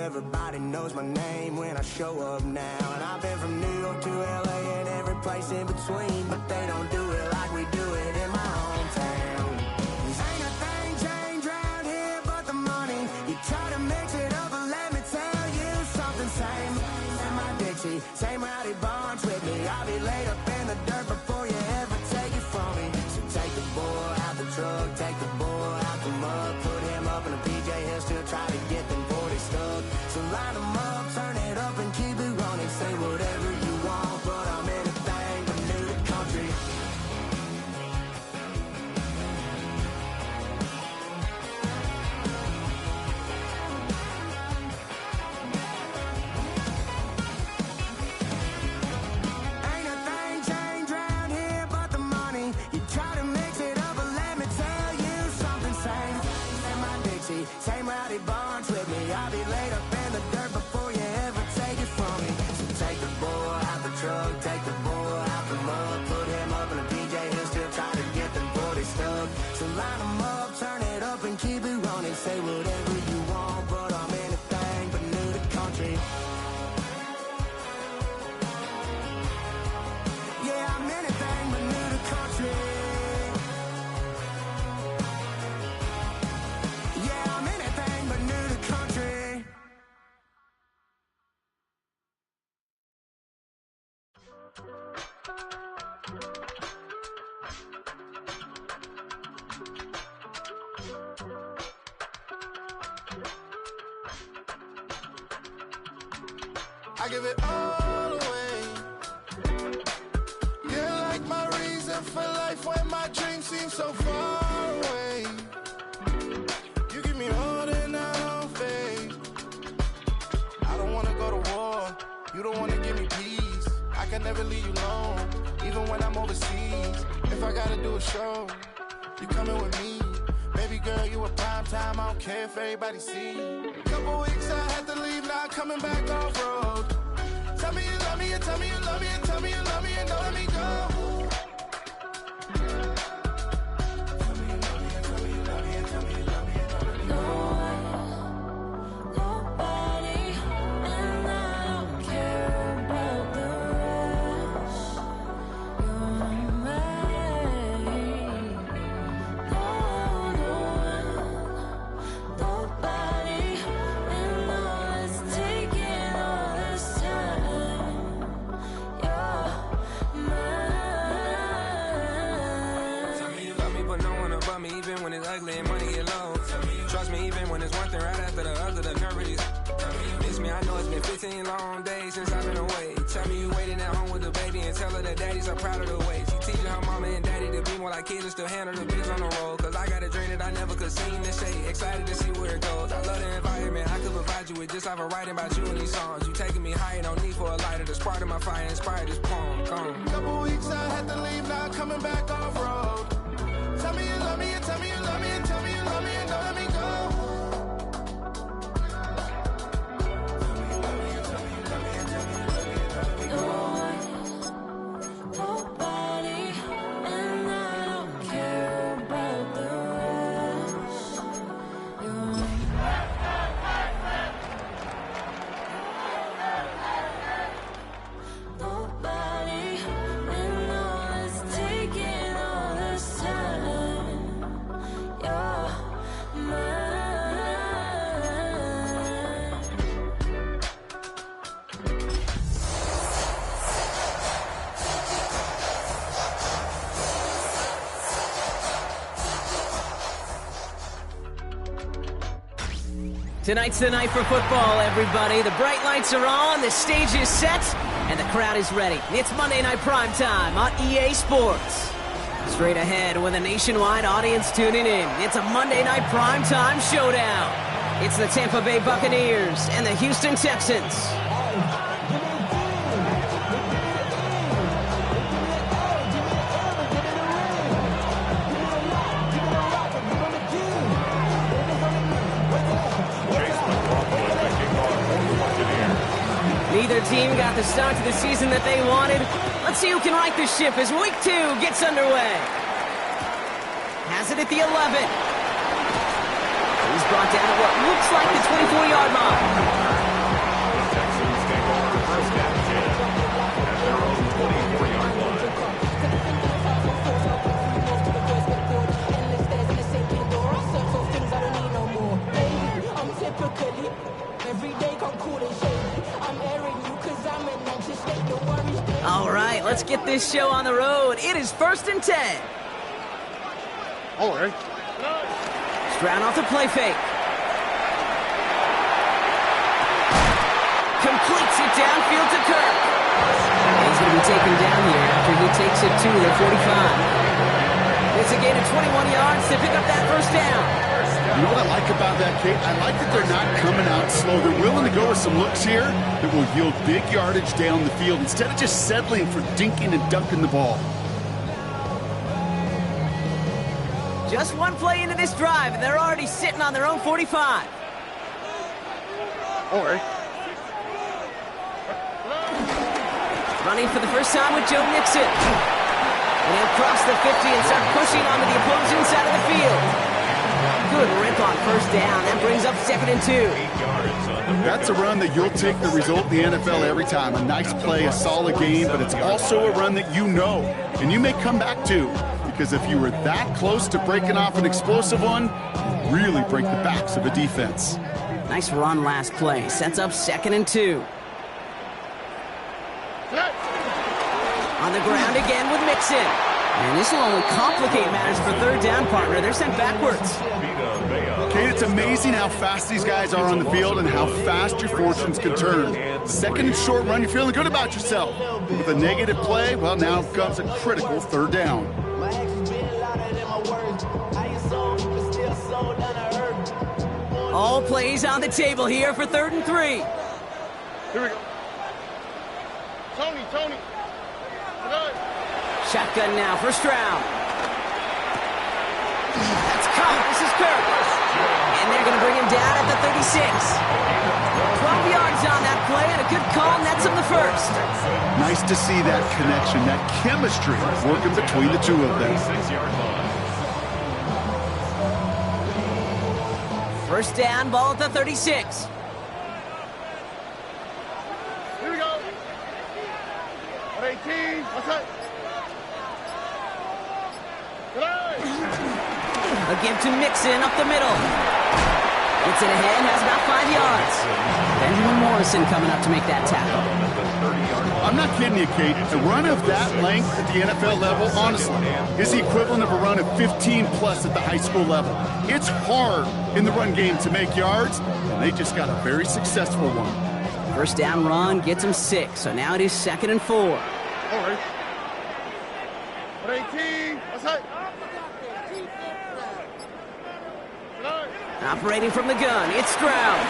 everybody knows my name when I show up now. And I've been from New York to LA and every place in between, but they don't do it like we do it in my hometown. Ain't a thing changed around here but the money. You try to mix it up, but let me tell you something. Same in my Dixie, same rowdy bunch with me. I'll be laid up in the dirt before you ever take it from me. So take the boy out the truck, take the boy out the mud, put him up in a PJ, he'll still try to get them 40 stuck. So line them up, turn it up and keep it running. Say whatever you want, but I'm anything but new to country. Ain't a thing changed around here but the money. You try to mix it up, but let me tell you something. Same in my Dixie, same rowdy bunch with me. I'll be laid up in the dirt before you ever take it from me. So take the boy out the truck, take the boy out the mud, put him up in a PJ, he'll still try to get them 40 stuck. So line them up, turn it up and keep it running. Say whatever you want, but I'm anything but new to country. Yeah, I'm anything but new to country. Yeah, I'm anything but new to country. I give it all away. You're like my reason for life when my dreams seem so far away. You give me all that I don't fade. I don't wanna go to war. You don't wanna give me peace. I can never leave you alone, even when I'm overseas. If I gotta do a show, you coming with me. Baby girl, you a prime time. I don't care if everybody see. Couple weeks I had to leave, now coming back off road. Tell me you love me and tell me you love me and tell me you love me and don't let me go. Tell me you love me and tell me you love me and tell me you love me and don't let me go. Nobody, and I don't care about the rest. You're mine. Nobody, and all it's taking all this time. You're mine. Tell me you love me, but no one above me, even when it's ugly and money get low. Trust me, even when it's one thing right after the other, the nerve is. Miss me, I know it's been 15 long days since I've been away. Tell me you waiting at home with the baby and tell her that daddy's so proud of the way. She teaching her mama and daddy to be more like kids and still handle the biz on the road. Cause I got a dream that I never could see in the shade. Excited to see where it goes. I love the environment, I could provide you with just like a writing about you in these songs. You taking me higher, no need for a lighter. The spark of my fire inspired this poem. Gone. Couple weeks I had to leave, now coming back off road. Tell me you love me and tell me you love me and tell me you love me and don't let me go. Nobody, and I don't care about the rest. You're nobody, and all it's taking all this time. You're mine. Tonight's the night for football, everybody. The bright lights are on, the stage is set, and the crowd is ready. It's Monday Night Prime Time on EA Sports. Straight ahead with a nationwide audience tuning in, it's a Monday Night Prime Time showdown. It's the Tampa Bay Buccaneers and the Houston Texans. Neither team got the start to the season that they wanted. Let's see who can right the ship as Week 2 gets underway. Has it at the 11. He's brought down at what looks like the 24-yard line. let's get this show on the road. It is 1st and 10. All right. Stroud off the play fake. Completes it downfield to Kirk. He's going to be taken down here after he takes it to the 45. It's a gain of 21 yards to pick up that first down. You know what I like about that, Kate? I like that they're not coming out slow. They're willing to go with some looks here that will yield big yardage down the field instead of just settling for dinking and dunking the ball. Just one play into this drive, and they're already sitting on their own 45. All right. Running for the first time with Joe Mixon. And he'll cross the 50 and start pushing onto the opposing side of the field. Good rip on first down. That brings up 2nd and 2. That's a run that you'll take the result in the NFL every time. A nice play, a solid game, but it's also a run that you know and you may come back to. Because if you were that close to breaking off an explosive one, you really break the backs of a defense. Nice run last play. Sets up 2nd and 2. On the ground again with Mixon. And this will only complicate matters for 3rd down, partner. They're sent backwards. Kate, it's amazing how fast these guys are on the field and how fast your fortunes can turn. 2nd and short run, you're feeling good about yourself. With a negative play, well, now comes a critical 3rd down. All plays on the table here for 3rd and 3. Here we go. Tony. Shotgun now for Stroud. That's caught. This is Kirk. And they're going to bring him down at the 36. 12 yards on that play, and a good call nets him the first. Nice to see that connection, that chemistry working between the two of them. First down, ball at the 36. Here we go. 18. What's that? A give to Mixon up the middle. Gets it ahead, has about 5 yards. Benjamin Morrison coming up to make that tackle. I'm not kidding you, Kate. A run of that length at the NFL level, honestly, is the equivalent of a run of 15-plus at the high school level. It's hard in the run game to make yards, and they just got a very successful one. First down run gets him 6, so now it is 2nd and 4. All right. 18. What's that? Operating from the gun, it's Stroud.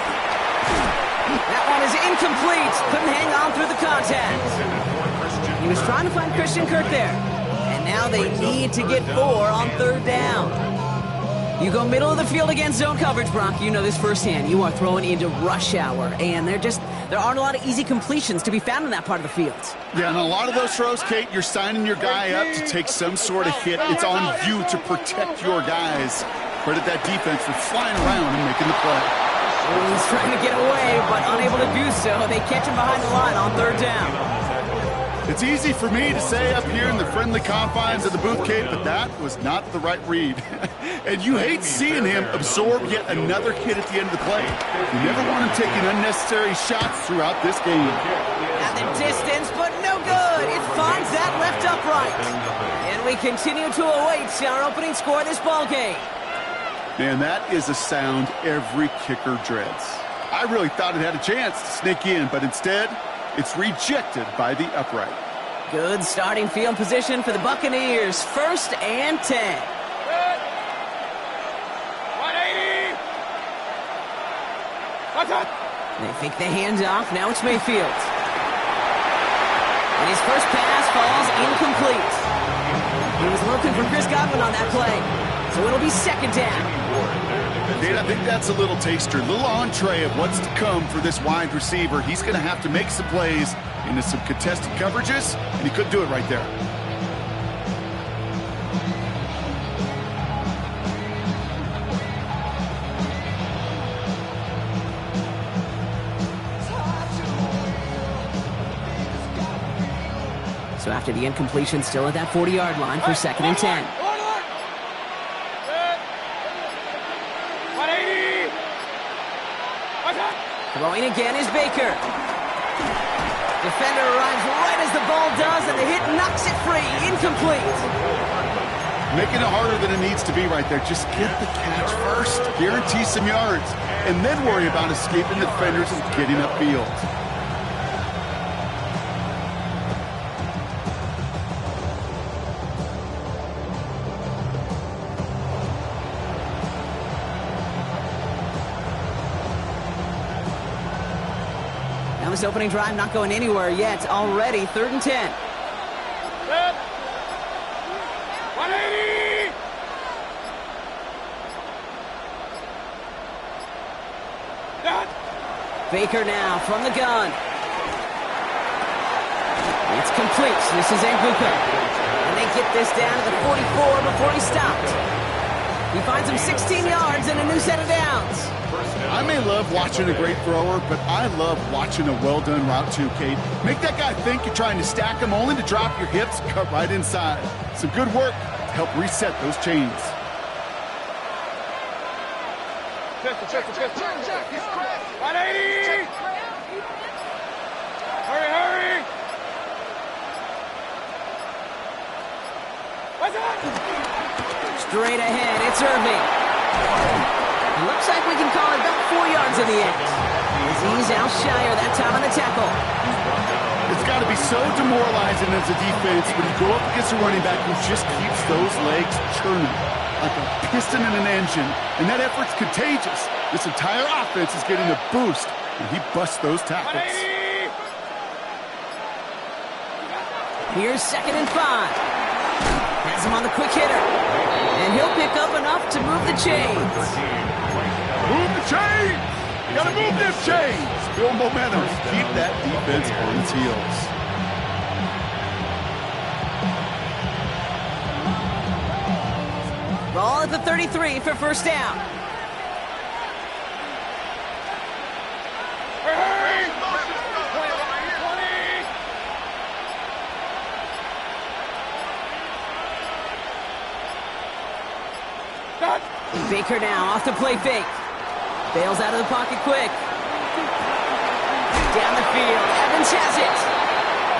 That one is incomplete. Couldn't hang on through the contact. He was trying to find Christian Kirk there. And now they need to get 4 on 3rd down. You go middle of the field against zone coverage, Bronk. You know this firsthand. You are throwing into rush hour. And there aren't a lot of easy completions to be found in that part of the field. Yeah, and a lot of those throws, Kate, you're signing your guy up to take some sort of hit. It's on you to protect your guys. Credit that defense for flying around and making the play. He's trying to get away, but unable to do so. They catch him behind the line on 3rd down. It's easy for me to say up here in the friendly confines of the booth, Kate, but that was not the right read. And you hate seeing him absorb yet another hit at the end of the play. You never want him taking unnecessary shots throughout this game. At the distance, but no good. It finds that left upright. And we continue to await our opening score of this ball game. Man, that is a sound every kicker dreads. I really thought it had a chance to sneak in, but instead, it's rejected by the upright. Good starting field position for the Buccaneers. 1st and 10. 180. They fake the handoff. Now it's Mayfield. And his first pass falls incomplete. He was looking for Chris Godwin on that play. So it'll be 2nd down. Dave, I think that's a little taster, a little entree of what's to come for this wide receiver. He's going to have to make some plays into some contested coverages, and he couldn't do it right there. So after the incompletion, still at that 40-yard line for 2nd and 10. 180. Throwing again is Baker. Defender arrives right as the ball does, and the hit knocks it free. Incomplete. Making it harder than it needs to be right there. Just get the catch first. Guarantee some yards. And then worry about escaping the defenders and getting upfield. Now this opening drive not going anywhere yet. Already 3rd and 10. 180! Baker now from the gun. It's complete. This is Anguka. And they get this down to the 44 before he stopped. He finds him 16 yards and a new set of downs. I may love watching a great thrower, but I love watching a well-done route too, Kate. Make that guy think you're trying to stack him only to drop your hips, cut right inside. Some good work to help reset those chains. Check. 180! Hurry! What's that? Straight ahead, it's Irving. Looks like we can call it about 4 yards in the end. He's out shyer that time on the tackle. It's got to be so demoralizing as a defense when you go up against a running back who just keeps those legs churning like a piston in an engine, and that effort's contagious. This entire offense is getting a boost, and he busts those tackles. Here's 2nd and 5. Has him on the quick hitter, and he'll pick up enough to move the chains. Move the chains! You gotta move them chains! Build momentum. Keep that defense on its heels. Ball at the 33 for 1st down. Baker now off the play fake. Bails out of the pocket quick. Down the field. Evans has it.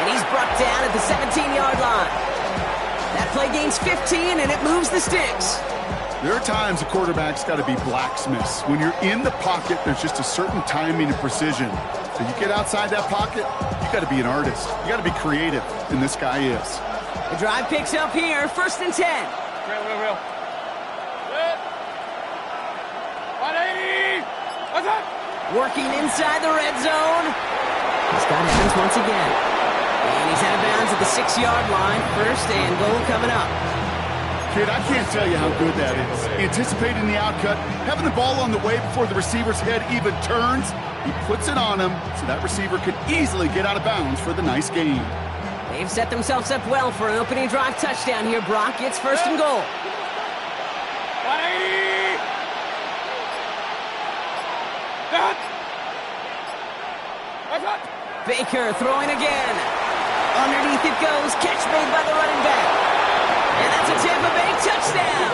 And he's brought down at the 17-yard line. That play gains 15, and it moves the sticks. There are times a quarterback's got to be blacksmiths. When you're in the pocket, there's just a certain timing and precision. So you get outside that pocket, you got to be an artist. You got to be creative, and this guy is. The drive picks up here, 1st and 10. Real. 180! What's that? Working inside the red zone. He's got Evans once again. And he's out of bounds at the 6-yard line. 1st and goal coming up. Kid, I can't tell you how good that is. Anticipating the outcut, having the ball on the way before the receiver's head even turns, he puts it on him so that receiver can easily get out of bounds for the nice gain. They've set themselves up well for an opening drive touchdown here, Brock. It's 1st and goal. 180! Baker throwing again. Underneath it goes. Catch made by the running back. And that's a Tampa Bay touchdown.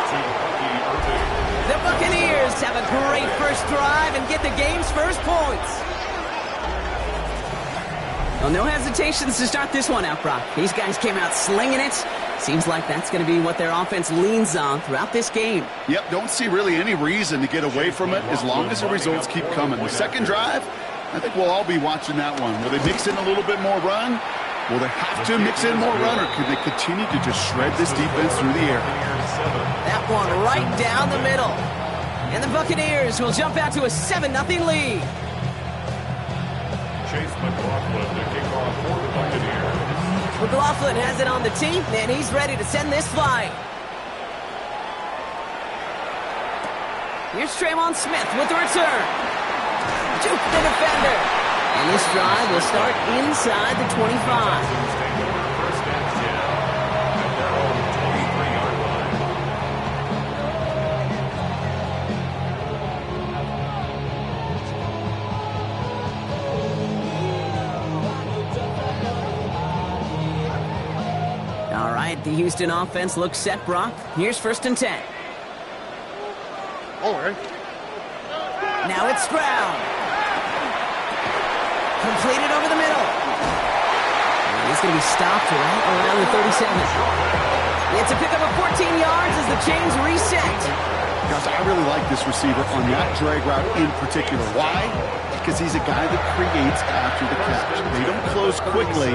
The Buccaneers have a great first drive and get the game's first points. Well, no hesitations to start this one out, Brock. These guys came out slinging it. Seems like that's going to be what their offense leans on throughout this game. Yep, don't see really any reason to get away from it as long as the results keep coming. The second drive, I think we'll all be watching that one. Will they mix in a little bit more run? Will they have to mix in more run, or could they continue to just shred this defense through the air? That one right down the middle. And the Buccaneers will jump out to a 7-0 lead. Chase McLaughlin to kick off for the Buccaneers. McLaughlin has it on the tee, and he's ready to send this flying. Here's Trayvon Smith with the return. Juke the defender. And this drive will start inside the 25. First and 10 at their own 23-yard line. All right, the Houston offense looks set, Brock. Here's 1st and 10. Now it's Stroud. Completed over the middle. going to be stopped right around the 37. It's a pickup of 14 yards as the chains reset. Gosh, I really like this receiver on that drag route in particular. Why? Because he's a guy that creates after the catch. They don't close quickly.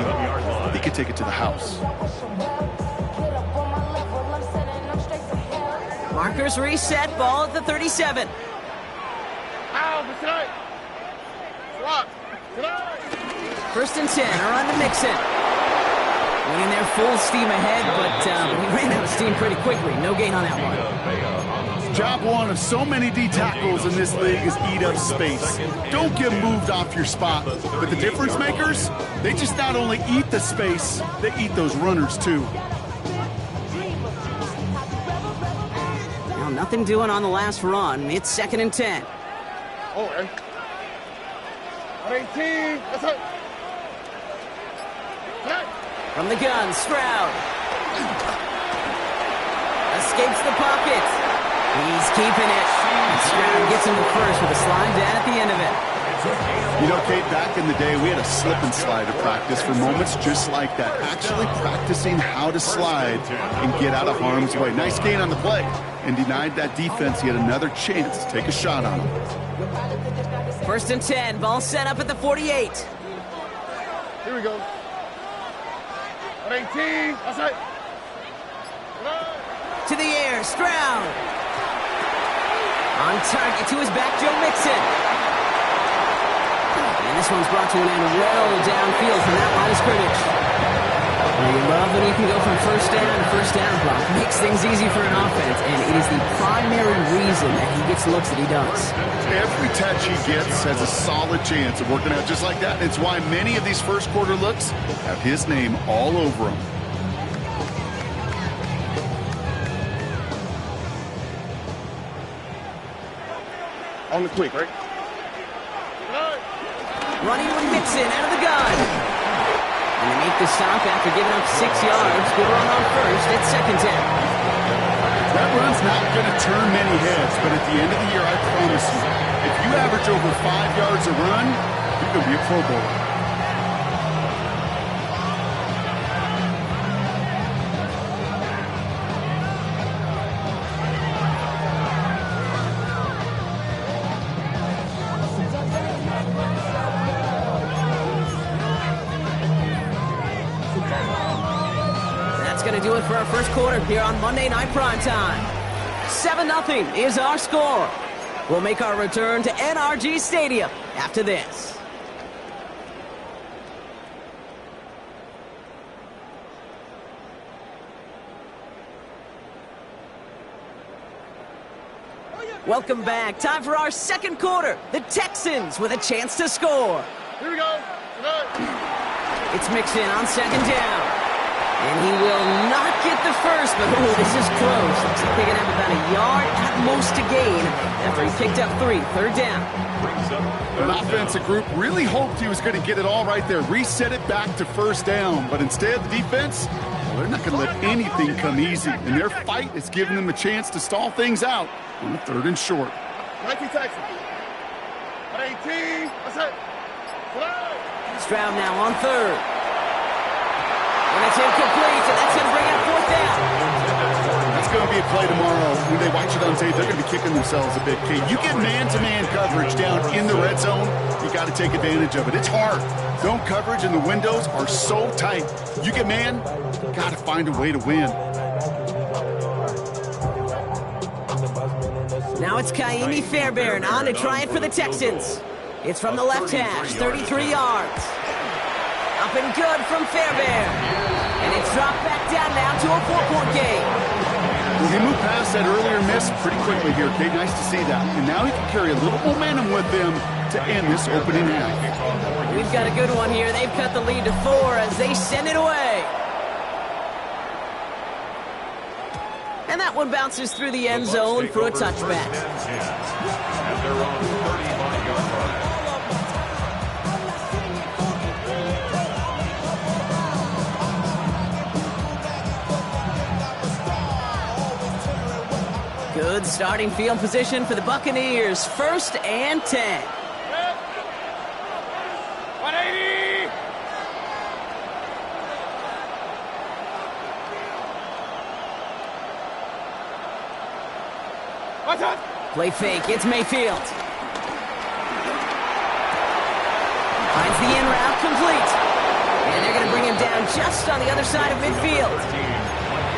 He can take it to the house. Markers reset, ball at the 37. First and 10, are on to Mixon. Went in there full steam ahead, but he ran out of steam pretty quickly. No gain on that one. Job one of so many D tackles in this league is eat up space. Don't get moved off your spot. But the difference makers, they just not only eat the space, they eat those runners too. Now nothing doing on the last run. It's 2nd and 10. Oh, 18. That's it. From the gun, Stroud. Escapes the pocket. He's keeping it. And Stroud gets him to first with a slide down at the end of it. You know, Kate, back in the day, we had a slip and slide at practice for moments just like that. Actually practicing how to slide and get out of harm's way. Nice gain on the play. And denied that defense. He had another chance to take a shot on him. 1st and 10. Ball set up at the 48. Here we go. 18. That's it. To the air, Stroud. On target to his back, Joe Mixon. And this one's brought to an end well downfield from that line of scrimmage. Well, you love when you can go from first down to first down block. Makes things easy for an offense, and it is the primary reason that he gets looks that he does. Every touch he gets has a solid chance of working out just like that. It's why many of these first quarter looks have his name all over them. On the quick, right? Running with Mixon out of the gun. And they make the stop after giving up 6 yards. Good run on first. It's 2nd down. That run's not going to turn many heads, but at the end of the year, I promise you, if you average over 5 yards a run, you're going to be a Pro Bowler. Going to do it for our first quarter here on Monday Night Primetime. 7-0 is our score. We'll make our return to NRG Stadium after this. Welcome back. Time for our second quarter. The Texans with a chance to score. Here we go. It's Mixon on 2nd down. And he will not get the first, but this is close. Looks like they're going to have about a yard at most to gain after he picked up 3. 3rd down. An offensive group really hoped he was going to get it all right there, reset it back to first down. But instead, the defense, well, they're not going to let anything come easy. And their fight is giving them a chance to stall things out on the 3rd and short. 19 Texans. 18. That's it. Stroud now on 3rd. And it's incomplete, so that's going to bring up 4th down. That's going to be a play tomorrow. When they watch it on tape, they're going to be kicking themselves a bit, Kate. You get man-to-man coverage down in the red zone, you got to take advantage of it. It's hard. Zone coverage and the windows are so tight. You get man, you got to find a way to win. Now it's Kaimi Fairbairn on to try it for the Texans. It's from the left hash, 33 yards. Up and good from Fairbairn. And it's dropped back down now to a 4-point game. Well, he moved past that earlier miss pretty quickly here, Kate. Nice to see that. And now he can carry a little momentum with them to end this opening half. We've got a good one here. They've cut the lead to 4 as they send it away. And that one bounces through the end zone for a touchback. At their own 35-yard line. Good starting field position for the Buccaneers. 1st and 10. 180. Play fake, it's Mayfield. Finds the in route, complete. And they're going to bring him down just on the other side of midfield.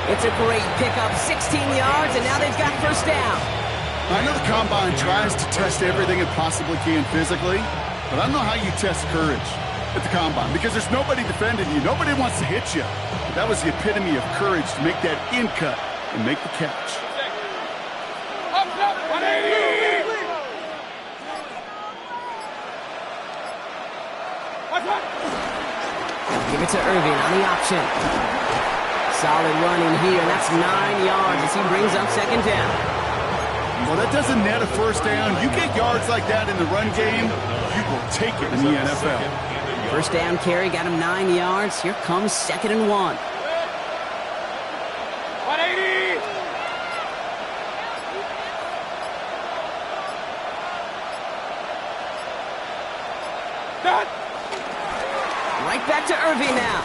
It's a great pickup, 16 yards, and now they've got first down. I know the Combine tries to test everything it possibly can physically, but I don't know how you test courage at the Combine because there's nobody defending you. Nobody wants to hit you. But that was the epitome of courage to make that in cut and make the catch. Give it to Irving on the option. Solid running here. That's 9 yards as he brings up second down. Well, that doesn't net a first down. You get yards like that in the run game, you will take it in the NFL. First down carry got him 9 yards. Here comes 2nd and 1. Right back to Irving now.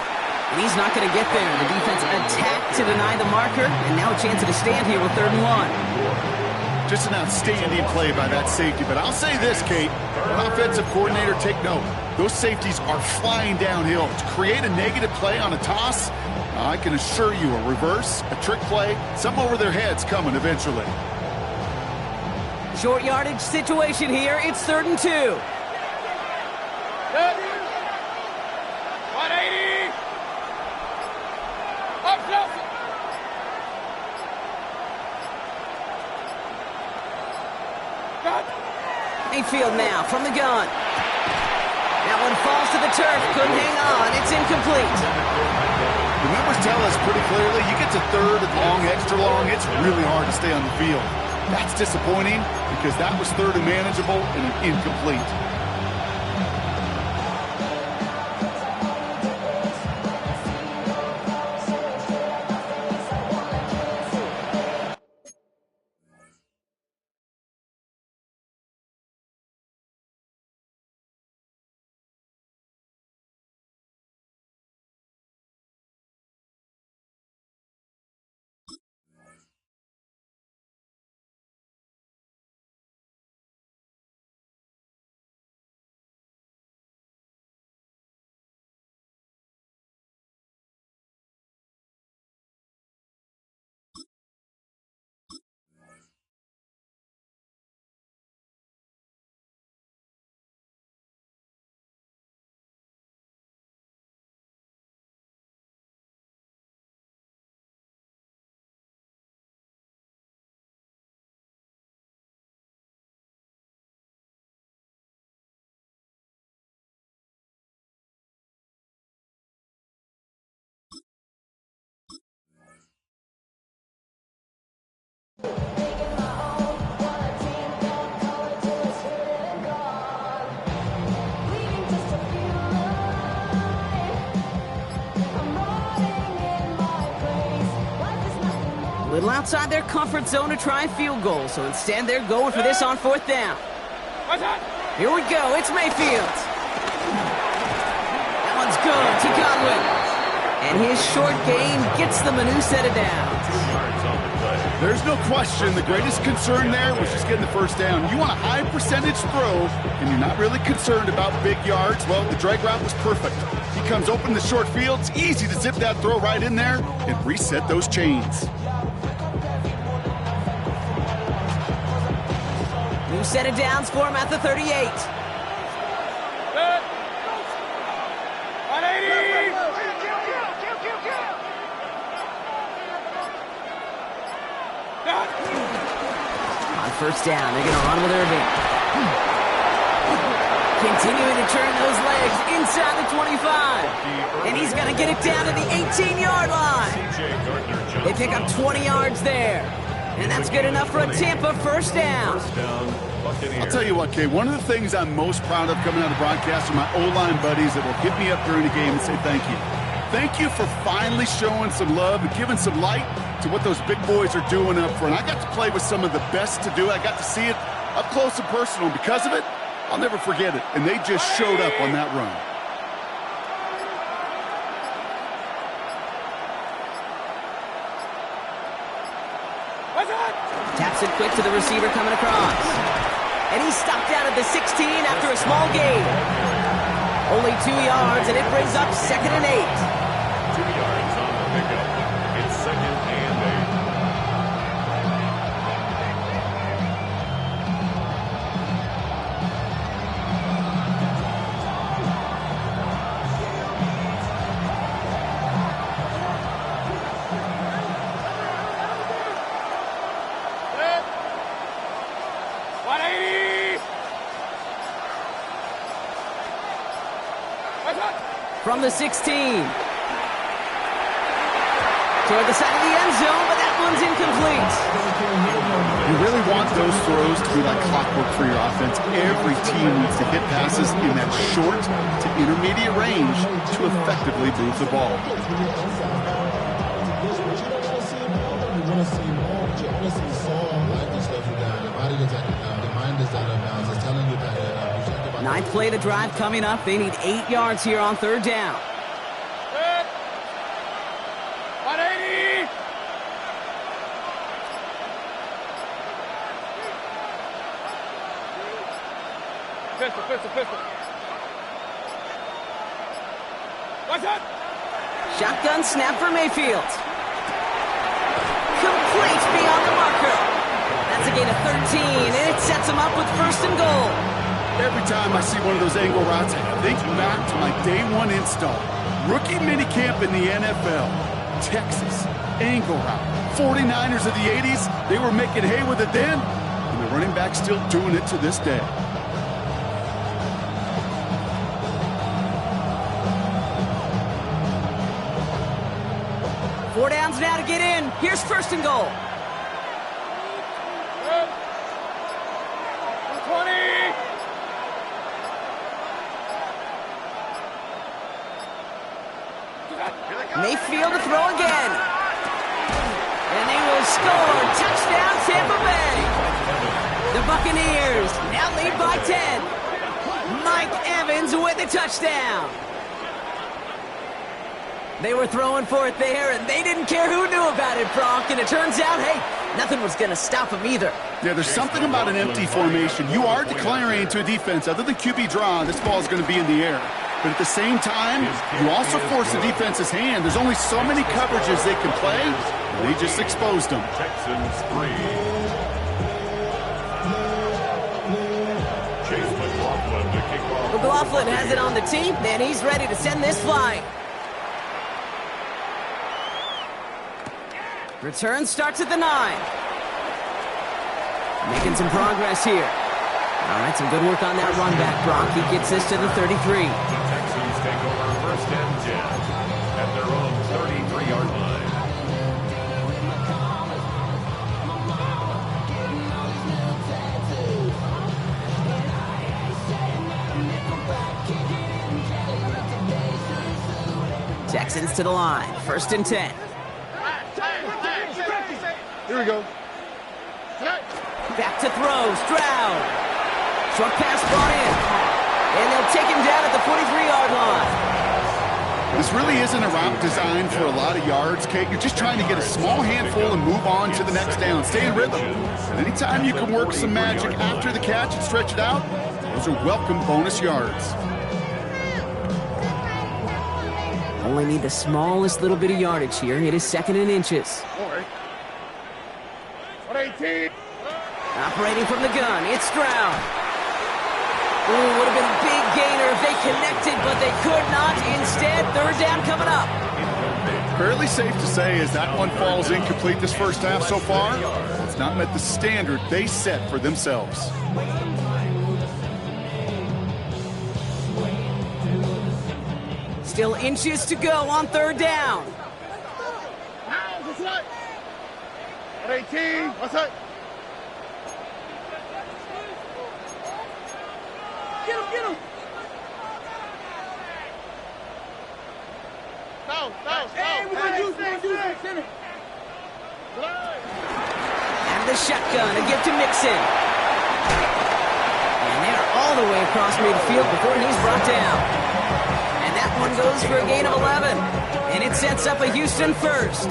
And he's not going to get there. The defense attacked to deny the marker, and now a chance to stand here with 3rd and 1. Just an outstanding play by that safety. But I'll say this, Kate, an offensive coordinator, take note. Those safeties are flying downhill. To create a negative play on a toss, I can assure you a reverse, a trick play, something over their heads coming eventually. Short yardage situation here. It's 3rd and 2. Mayfield now from the gun. That one falls to the turf. Couldn't hang on. It's incomplete. The numbers tell us pretty clearly, you get to 3rd and long, extra long, it's really hard to stay on the field. That's disappointing because that was 3rd and manageable and an incomplete. A little outside their comfort zone to try a field goal, so instead they're going for this on 4th down. Here we go, it's Mayfield. That one's good to Godwin. And his short game gets them a new set of downs. There's no question the greatest concern there was just getting the first down. You want a high percentage throw, and you're not really concerned about big yards. Well, the drag route was perfect. He comes open in the short field. It's easy to zip that throw right in there and reset those chains. New set of downs for him at the 38. On first down, they're going to run with Irving. Continuing to turn those legs inside the 25. And he's going to get it down to the 18-yard line. They pick up 20 yards there. And that's good enough for a Tampa first down. I'll tell you what, Kay, one of the things I'm most proud of coming out of the broadcast are my O-line buddies that will hit me up during the game and say thank you. Thank you for finally showing some love and giving some light to what those big boys are doing up front. I got to play with some of the best to do it. I got to see it up close and personal. And because of it, I'll never forget it. And they just showed up on that run. Taps it quick to the receiver coming across. And he's stopped out at the 16 after a small gain. Only 2 yards, and it brings up 2nd and 8. 2 yards on the pickup. It's 2nd and 8. From the 16. Toward the side of the end zone, but that one's incomplete. You really want those throws to be like clockwork for your offense. Every team needs to hit passes in that short to intermediate range to effectively move the ball. Ninth play of the drive coming up. They need 8 yards here on 3rd down. 180! Pistol. Watch out! Shotgun snap for Mayfield. Complete beyond the marker. That's a gain of 13, and it sets him up with 1st and goal. Every time I see one of those angle routes, I think back to my day 1 install. Rookie minicamp in the NFL. Texas, angle route. 49ers of the 80s, they were making hay with it then, and the running back's still doing it to this day. Four downs now to get in. Here's 1st and goal. 20! Mayfield to throw again. And they will score. Touchdown, Tampa Bay. The Buccaneers now lead by 10. Mike Evans with the touchdown. They were throwing for it there, and they didn't care who knew about it, Bronk. And it turns out, hey, nothing was going to stop them either. Yeah, there's something about an empty formation. You are declaring to a defense, other than QB draw, this ball is going to be in the air. But at the same time, you also force the defense's hand. There's only so many coverages they can play, and they just exposed them. Texans 3. Chase McLaughlin to kick off. McLaughlin has it on the tee, and he's ready to send this flying. Return starts at the 9. Making some progress here. All right, some good work on that run back, Bronk. He gets this to the 33. The Texans take over 1st and 10 at their own 33-yard line. Texans to the line. 1st and 10. Here we go. Back to throw. Stroud. Short pass brought in. And they'll take him down at the 43-yard line. This really isn't a route designed for a lot of yards, Kate. You're just trying to get a small handful and move on to the next down. Stay in rhythm. And anytime you can work some magic after the catch and stretch it out, those are welcome bonus yards. Only need the smallest little bit of yardage here. It is 2nd and inches. 118! Operating from the gun, it's Stroud. Ooh, would have been a big gainer if they connected, but they could not. Instead, 3rd down coming up. Fairly safe to say as that one falls incomplete this first half so far, it's not met the standard they set for themselves. Still inches to go on 3rd down. 118! What's that? Get him! No! Hey, we're gonna use it. Center. And the shotgun, a gift to Mixon. And they're all the way across midfield before he's brought down. And that one goes for a gain of 11. And it sets up a Houston first.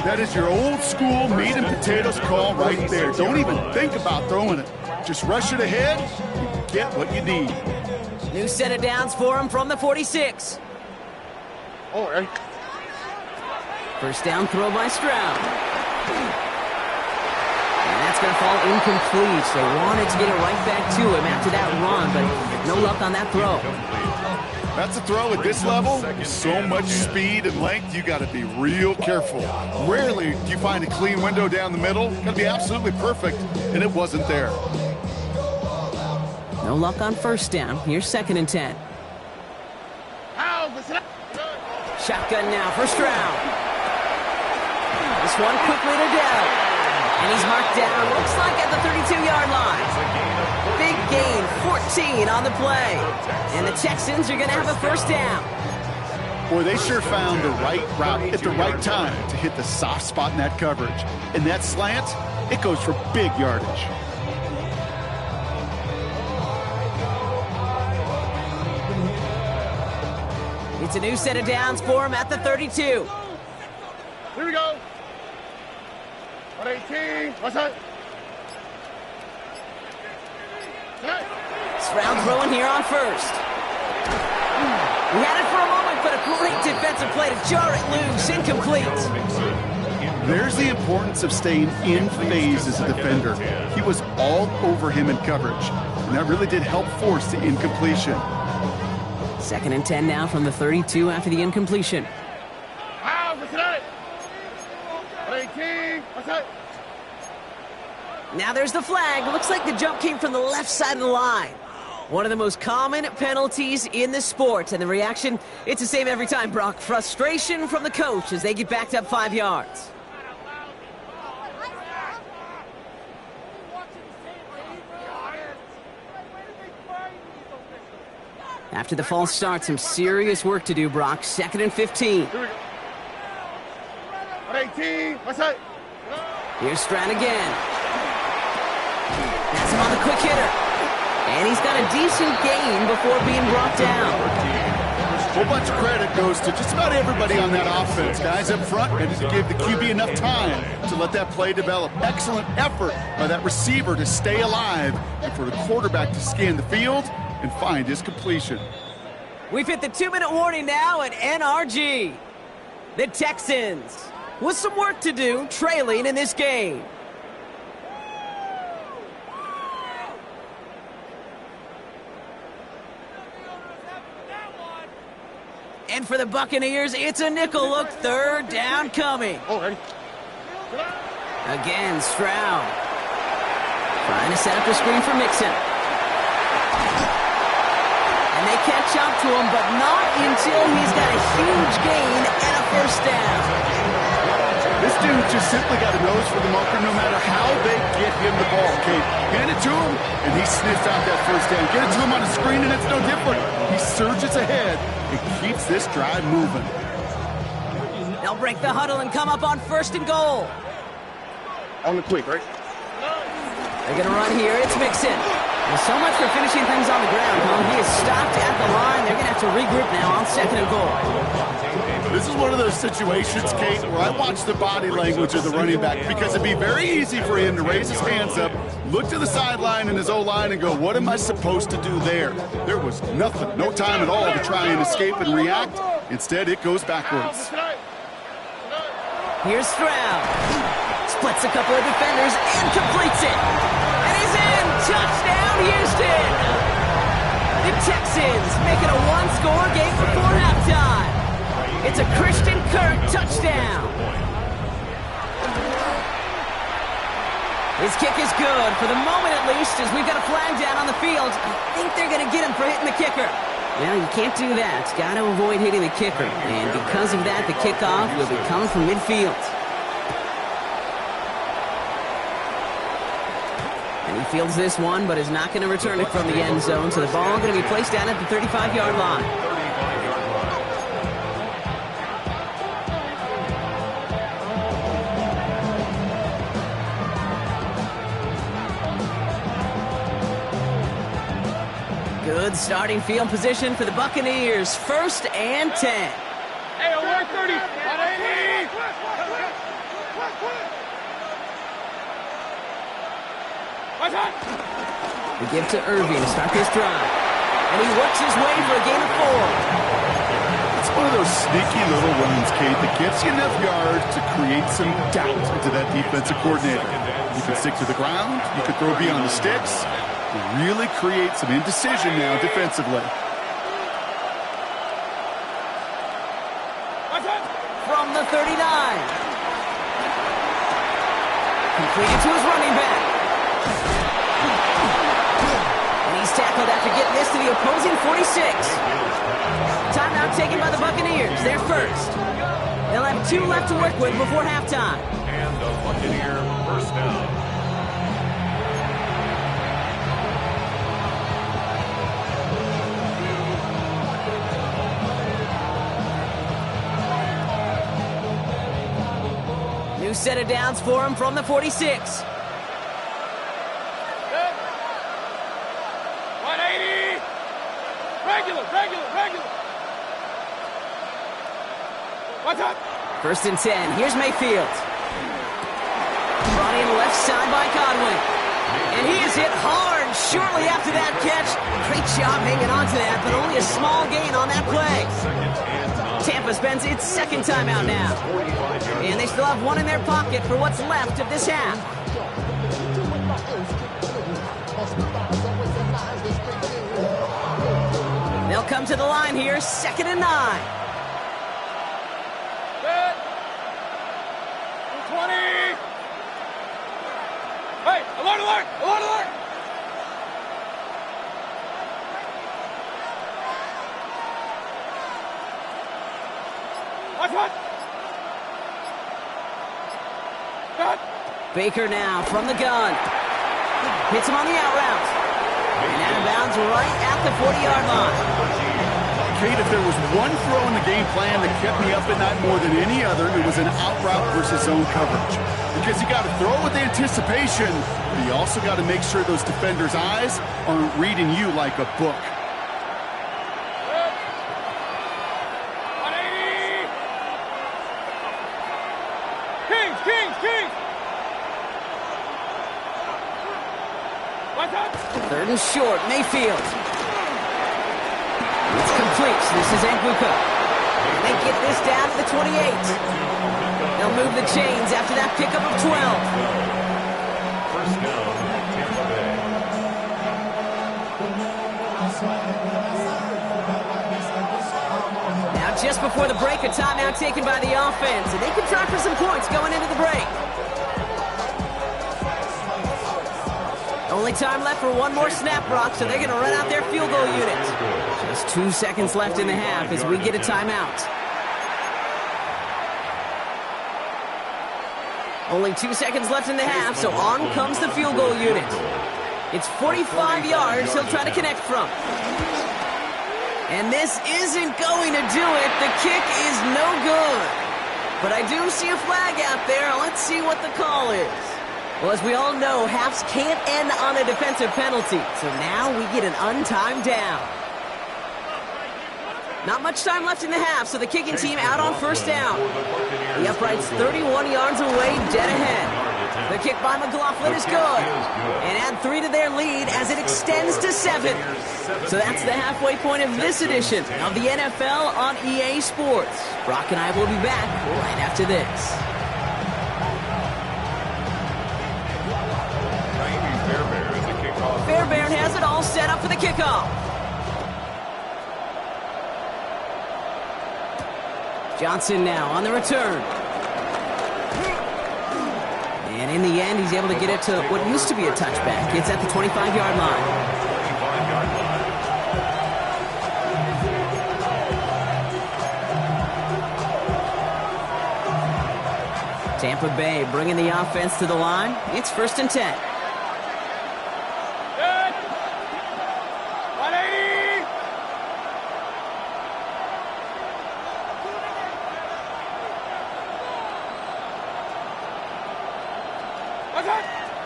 That is your old school meat and potatoes call right there. Don't even think about throwing it. Just rush it ahead and get what you need. New set of downs for him from the 46. All right. First down throw by Stroud. And that's going to fall incomplete. They wanted to get it right back to him after that run, but no luck on that throw. That's a throw at this level. So much speed and length, you got to be real careful. Rarely do you find a clean window down the middle. Got to be absolutely perfect, and it wasn't there. No luck on first down. Here's 2nd and 10. Shotgun now for Stroud. This one quickly to Dell. And he's marked down, looks like at the 32-yard line. Big gain, 14 on the play. And the Texans are going to have a first down. Boy, they sure found the right route at the right time to hit the soft spot in that coverage. And that slant, it goes for big yardage. It's a new set of downs for him at the 32. Here we go. 118. What's that? Stroud throwing here on first. We had it for a moment, but a great defensive play to jar it loose. Incomplete. There's the importance of staying in phase as a defender. He was all over him in coverage, and that really did help force the incompletion. 2nd and 10 now from the 32 after the incompletion. Now there's the flag. Looks like the jump came from the left side of the line. One of the most common penalties in the sport. And the reaction, it's the same every time, Brock. Frustration from the coach as they get backed up 5 yards. After the false start, some serious work to do, Brock. 2nd and 15. 118. What's that? Here's Stroud again. That's him on the quick hitter. And he's got a decent gain before being brought down. A whole bunch of credit goes to just about everybody on that offense. Guys up front ready to give the QB enough time to let that play develop. Excellent effort by that receiver to stay alive and for the quarterback to scan the field and find his completion. We've hit the 2-minute warning now at NRG. The Texans with some work to do, trailing in this game. And for the Buccaneers, it's a nickel look. 3rd down coming. Again, Stroud trying to set up a screen for Mixon. And they catch up to him, but not until he's got a huge gain and a first down. This dude just simply got a nose for the marker no matter how they get him the ball. Okay, hand it to him, and he sniffs out that first down. Get it to him on the screen, and it's no different. He surges ahead and keeps this drive moving. They'll break the huddle and come up on 1st and goal. On the quick, right? They're going to run here. It's Mixon. Well, so much for finishing things on the ground, huh? He is stopped at the line. They're going to have to regroup now on 2nd and goal. This is one of those situations, Kate, where I watch the body language of the running back because it'd be very easy for him to raise his hands up, look to the sideline in his O-line and go, what am I supposed to do there? There was nothing, no time at all to try and escape and react. Instead, it goes backwards. Here's Stroud. Splits a couple of defenders and completes it. And he's in. Touchdown, Houston. The Texans make it a one-score game before halftime. It's a Christian Kirk touchdown. His kick is good, for the moment at least, as we've got a flag down on the field. I think they're going to get him for hitting the kicker. Well, you can't do that. Got to avoid hitting the kicker. And because of that, the kickoff will be coming from midfield. And he fields this one, but is not going to return it from the end zone. So the ball going to be placed down at the 35-yard line. Good starting field position for the Buccaneers. 1st and 10. Hey, 130. 180. We give to Irving to start this drive. And he works his way for a gain of 4. It's one of those sneaky little runs, Kate, that gets you enough yards to create some doubt into that defensive coordinator. You can stick to the ground. You can throw beyond the sticks. You really create some indecision now defensively. From the 39. Completed to his running back. And he's tackled after getting this to the opposing 46. Timeout taken by the Buccaneers. They're first. They'll have 2 left to work with before halftime. And the Buccaneer first down. New set of downs for him from the 46. 180. Regular. What's up? First and 10. Here's Mayfield. Brought in left side by Godwin. And he is hit hard shortly after that catch. Great job hanging on to that, but only a small gain on that play. Tampa spends its second timeout now. And they still have 1 in their pocket for what's left of this half. They'll come to the line here, 2nd and 9. 20. Hey, alert! What? Baker now from the gun. Hits him on the out route. And out of bounds right at the 40-yard line. Kate, if there was one throw in the game plan that kept me up at night more than any other, it was an out route versus zone coverage. Because you got to throw with anticipation, but you also got to make sure those defenders' eyes aren't reading you like a book. 180. Kings. 3rd and short, Mayfield. It's complete. This is Anguka. And they get this down to the 28. They'll move the chains after that pickup of 12. First down, Tampa Bay. Now just before the break, a timeout taken by the offense. And they can try for some points going into the break. Only time left for 1 more snap, Brock, so they're going to run out their field goal unit. Just 2 seconds left in the half as we get a timeout. Only 2 seconds left in the half, so on comes the field goal unit. It's 45 yards he'll try to connect from. And this isn't going to do it. The kick is no good. But I do see a flag out there. Let's see what the call is. Well, as we all know, halves can't end on a defensive penalty. So now we get an untimed down. Not much time left in the half, so the kicking team out on first down. The upright's 31 yards away, dead ahead. The kick by McLaughlin is good. And add 3 to their lead as it extends to 7. So that's the halfway point of this edition of the NFL on EA Sports. Brock and I will be back right after this. Fairbairn has it all set up for the kickoff. Johnson now on the return. And in the end, he's able to get it to what used to be a touchback. It's at the 25-yard line. Tampa Bay bringing the offense to the line. It's 1st and 10. 180.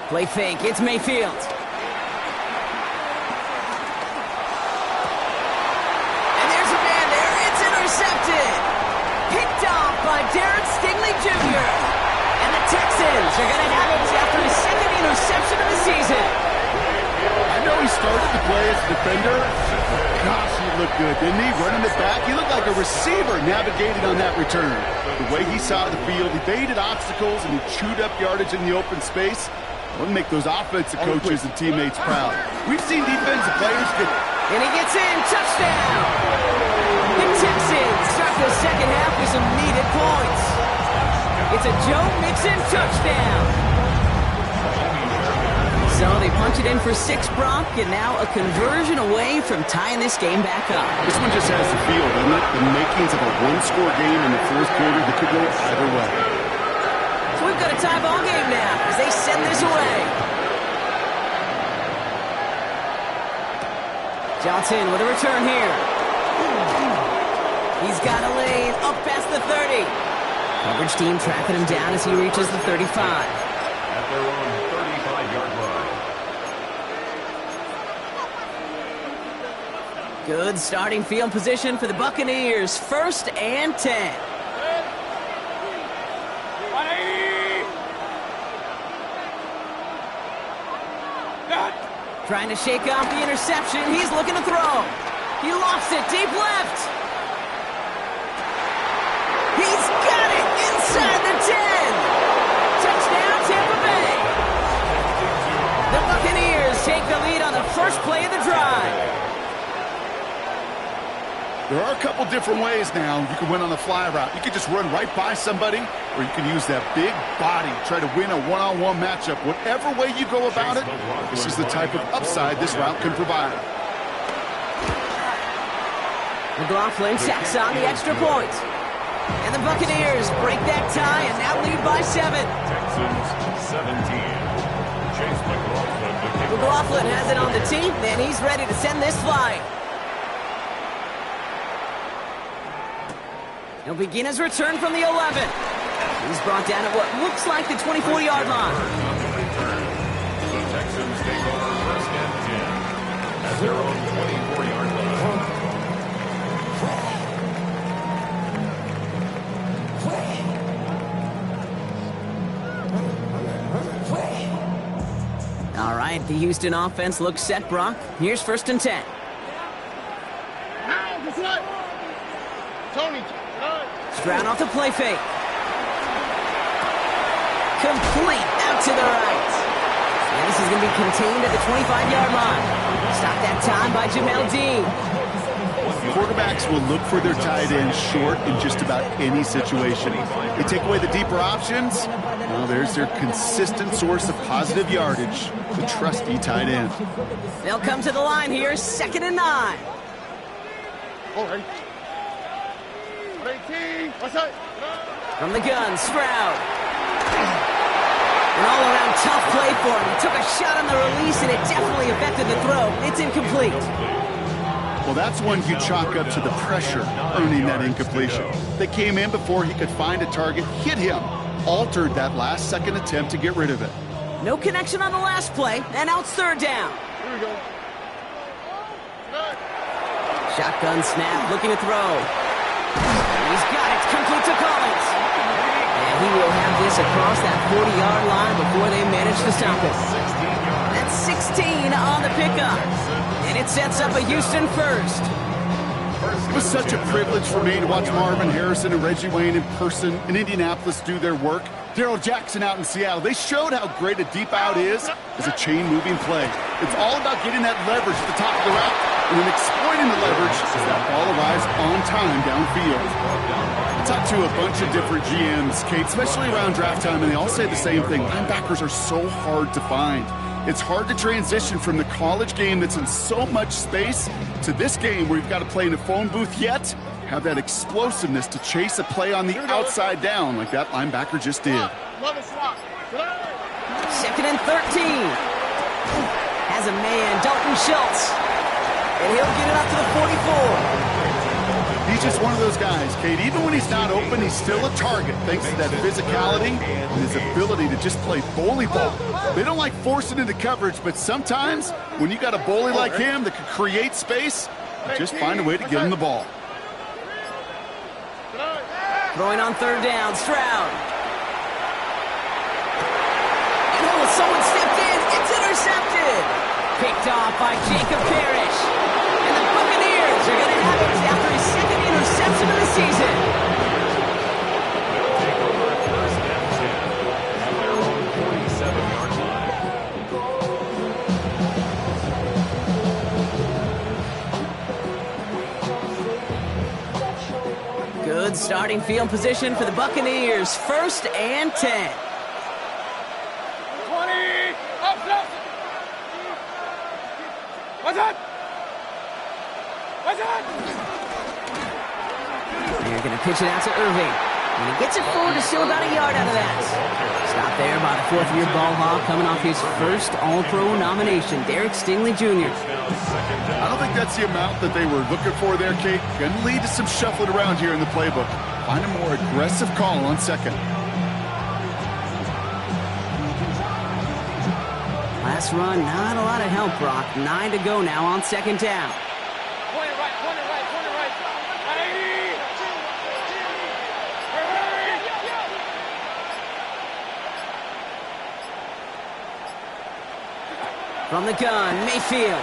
Play fake. It's Mayfield. And there's a man there. It's intercepted. Darren Stingley Jr. And the Texans are going to have it after his second interception of the season. I know he started to play as a defender. Gosh, he looked good, didn't he? Running it back, he looked like a receiver navigating on that return. The way he saw the field, he baited obstacles, and he chewed up yardage in the open space. Wouldn't make those offensive coaches and teammates proud. We've seen defensive players get... And he gets in, touchdown! The Texans start the second half with some needed points. It's a Joe Mixon touchdown. So they punch it in for 6, Brock, and now a conversion away from tying this game back up. This one just has the feel, doesn't it? The makings of a one-score game in the fourth quarter that could go either way. So we've got a tie ball game now as they send this away. Johnson with a return here. He's got a lane up past the 30. Coverage team tracking him down as he reaches the 35. At their own 35-yard line. Good starting field position for the Buccaneers. 1st and 10. Trying to shake off the interception. He's looking to throw. He lofts it deep left. He's got it inside the 10. Touchdown, Tampa Bay. The Buccaneers take the lead on the first play of the drive. There are a couple different ways now. You can win on the fly route. You can just run right by somebody, or you can use that big body, try to win a one-on-one matchup. Whatever way you go about it, this is the type of upside this route can provide. McLaughlin sacks on the extra point. And the Buccaneers break that tie and now lead by 7. Texans 17. Chase McLaughlin. McLaughlin has it on the team, and he's ready to send this flying. He'll begin his return from the 11. He's brought down at what looks like the 24-yard line. The Texans take over 1st and 10 at their own 24-yard line. All right, the Houston offense looks set, Brock. Here's 1st and 10. Tony. Stroud off the play fake. Complete out to the right. And this is going to be contained at the 25-yard line. Stop that time by Jamel Dean. Quarterbacks will look for their tight end short in just about any situation. They take away the deeper options. Well, there's their consistent source of positive yardage, the trusty tight end. They'll come to the line here, 2nd and 9. All right. From the gun, Stroud. An all-around tough play for him. He took a shot on the release, and it definitely affected the throw. It's incomplete. Well, that's one you chalk up to the pressure earning that incompletion. They came in before he could find a target, hit him, altered that last-second attempt to get rid of it. No connection on the last play, and now it's 3rd down. Here we go. Shotgun snap, looking to throw. He's got it, complete to Collins. And he will have this across that 40-yard line before they manage to stop it. That's 16 on the pickup. And it sets up a Houston first. It was such a privilege for me to watch Marvin Harrison and Reggie Wayne in person in Indianapolis do their work. Darrell Jackson out in Seattle. They showed how great a deep out is as a chain-moving play. It's all about getting that leverage at the top of the route and then exploiting the leverage as that ball arrives on time downfield. I talked to a bunch of different GMs, Kate, especially around draft time, and they all say the same thing. Linebackers are so hard to find. It's hard to transition from the college game that's in so much space to this game where you've got to play in a phone booth yet have that explosiveness to chase a play on the outside down like that linebacker just did. 2nd and 13. Has a man, Dalton Schultz. And he'll get it up to the 44. He's just one of those guys, Kate. Even when he's not open, he's still a target thanks to that physicality and his ability to just play bully ball. They don't like forcing into coverage, but sometimes when you got a bully like him that can create space, you just find a way to get him the ball. Throwing on third down, Stroud. And oh, someone stepped in. It's intercepted. Picked off by Jacob Parrish. And the Buccaneers are going to have it after his second interception of the season. They'll take over first and 10 at their own 47-yard line. Good starting field position for the Buccaneers. First and 10. 20. Up. What's up? They're going to pitch it out to Irving. And he gets it forward to steal about a yard out of that. Stopped there by the fourth-year ball hawk coming off his first All-Pro nomination, Derek Stingley Jr. I don't think that's the amount that they were looking for there, Kate. Going to lead to some shuffling around here in the playbook. Find a more aggressive call on second. Last run, not a lot of help, Brock. 9 to go now on second down. Corner right. 180. From the gun, Mayfield.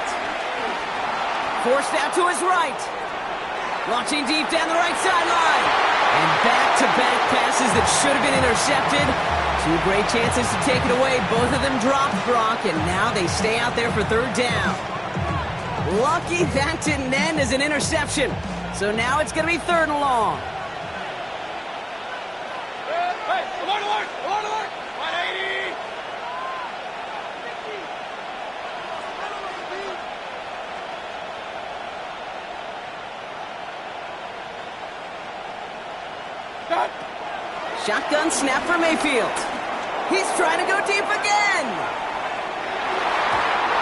Forced out to his right. Launching deep down the right sideline. And back-to-back passes that should have been intercepted. Two great chances to take it away. Both of them dropped, Brock, and now they stay out there for third down. Lucky that didn't end as an interception. So now it's going to be third and long. Hey, alert. 180. Shotgun snap for Mayfield. He's trying to go deep again.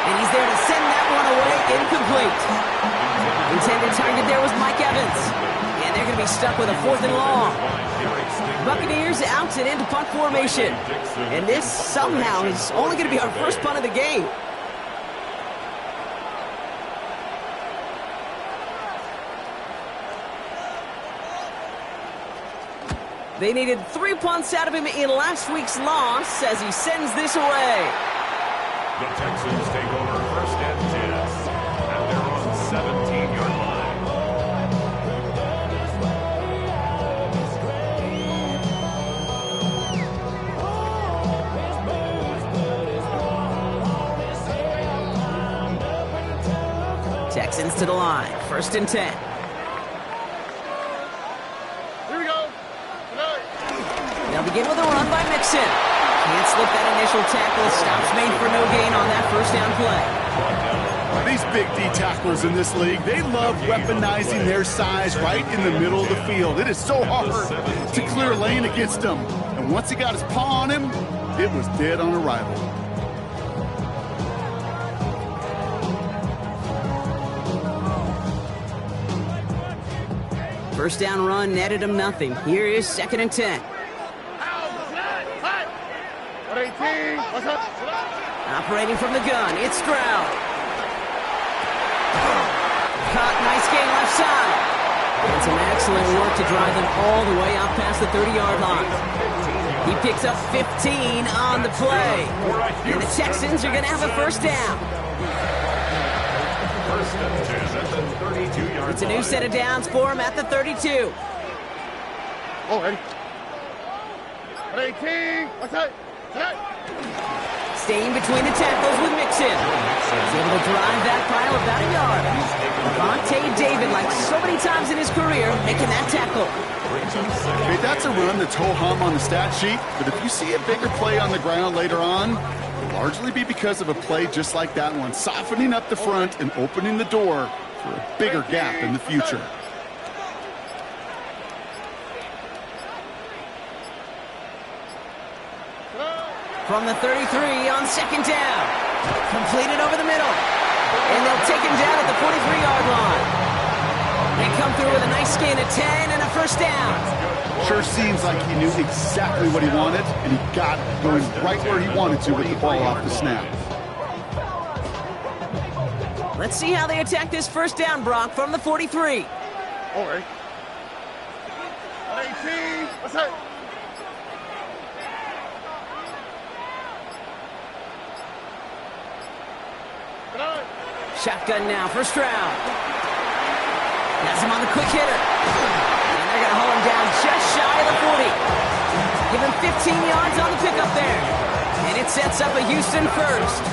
And he's there to send that one away, incomplete. Intended target there was Mike Evans. And they're going to be stuck with a fourth and long. Buccaneers out and into punt formation. And this somehow is only going to be our first punt of the game. They needed 3 punts out of him in last week's loss as he sends this away. The Texans take over first and 10 at their own 17-yard line. Texans to the line, first and 10. Here we go. They'll begin with a run by Mixon. Can't slip that initial tackle. Stops made for no gain on that first down play. These big D tacklers in this league, they love weaponizing their size right in the middle of the field. It is so hard to clear a lane against them. And once he got his paw on him, it was dead on arrival. First down run netted him nothing. Here is second and 10. 118. What's up? Operating from the gun, it's Stroud. Caught, nice gain left side. And some excellent work to drive them all the way out past the 30-yard line. He picks up 15 on the play. And the Texans are going to have a first down. First and 10 at the 32-yard line. It's a new set of downs for him at the 32. Oh, ready. 118. What's up? Staying between the tackles with Mixon. He's able to drive that pile about a yard. Vontae David, like so many times in his career, making that tackle. Okay, that's a run that's ho-hum on the stat sheet, but if you see a bigger play on the ground later on, it'll largely be because of a play just like that one, softening up the front and opening the door for a bigger gap in the future. From the 33 on second down. Completed over the middle. And they'll take him down at the 43-yard line. They come through with a nice gain of 10 and a first down. Sure seems like he knew exactly what he wanted, and he got it, going right where he wanted to with the ball off the snap. Let's see how they attack this first down, Brock, from the 43. All right. 18. What's that? Shotgun now for Stroud. Has him on the quick hitter. And they're going to hold him down just shy of the 40. Give him 15 yards on the pickup there. And it sets up a Houston first.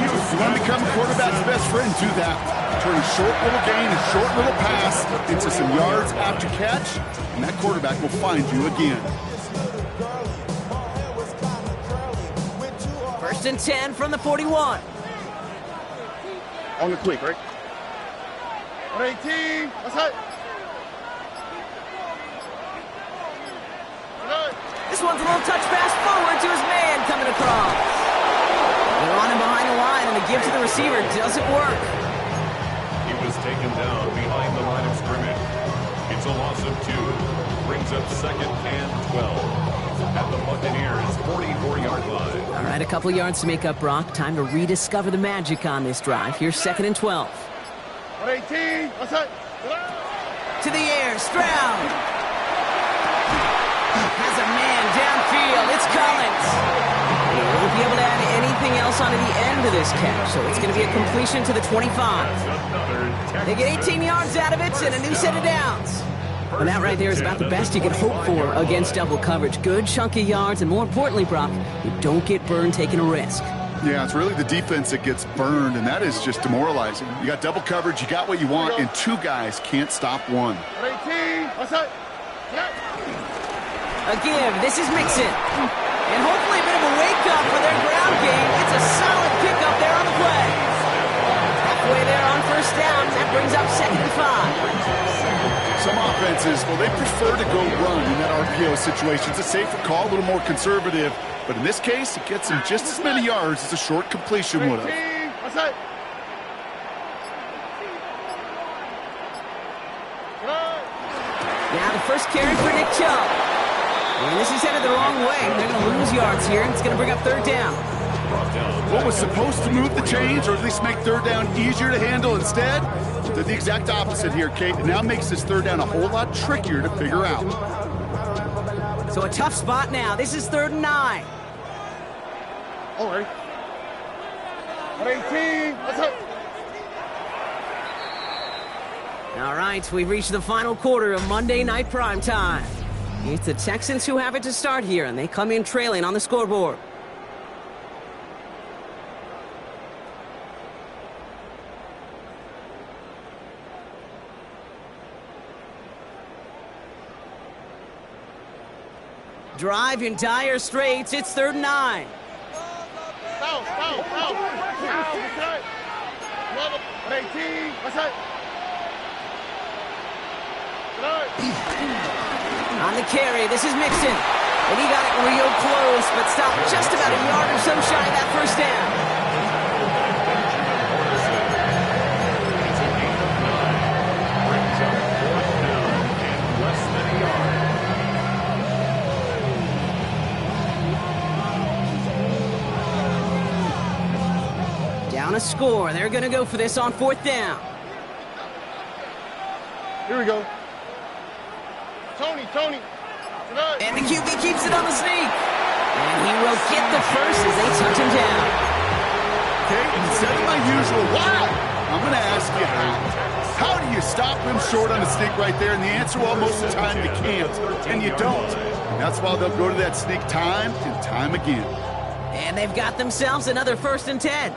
You want to become a quarterback's best friend, do that. Turn a short little gain, a short little pass into some yards after catch, and that quarterback will find you again. First and 10 from the 41. On the quick, right? 118. What's that? This one's a little touch pass forward to his man coming across. They're on him behind the line, and the give to the receiver doesn't work. He was taken down behind the line of scrimmage. It's a loss of 2. Brings up 2nd and 12. At the Buccaneers' 44-yard line. All right, a couple yards to make up, Brock. Time to rediscover the magic on this drive. Here's 2nd and 12. 118. What's that? To the air, Stroud. Has a man downfield. It's Collins. He won't be able to add anything else onto the end of this catch, so it's going to be a completion to the 25. They get 18 yards out of it and a new set of downs. Well, that right there is about the best you can hope for against double coverage. Good chunk of yards, and more importantly, Brock, you don't get burned taking a risk. Yeah, it's really the defense that gets burned, and that is just demoralizing. You got double coverage, you got what you want, and 2 guys can't stop one. 18. What's that? A give. This is Mixon. And hopefully a bit of a wake-up for their ground game. It's a solid pickup there on the play. Halfway there on first down. That brings up 2nd and 5. Some offenses, well, they prefer to go run in that RPO situation. It's a safer call, a little more conservative. But in this case, it gets them just as many yards as a short completion would have. What's that? Now the first carry for Nick Chubb. And this is headed the wrong way. They're going to lose yards here. It's going to bring up 3rd down. What was supposed to move the chains, or at least make 3rd down easier to handle instead, did the exact opposite here, Kate. It now makes this 3rd down a whole lot trickier to figure out. So a tough spot now. This is 3rd and 9. All right. 118. What's up? All right, we've reached the final quarter of Monday Night Primetime. It's the Texans who have it to start here, and they come in trailing on the scoreboard. Drive in dire straits. It's 3rd and 9. Foul. 118. What's that? On the carry, this is Mixon. And he got it real close, but stopped just about a yard or so shy of that first down. Brings up 4th down and less than a yard. Down a score. They're going to go for this on 4th down. Here we go. Tony. And the QB keeps it on the sneak. And he will get the first as they touch him down. Okay, instead of my usual, wow, I'm going to ask you how. How do you stop him short on the sneak right there? And the answer, well, most of the time you can't, and you don't. And that's why they'll go to that sneak time and time again. And they've got themselves another 1st and 10.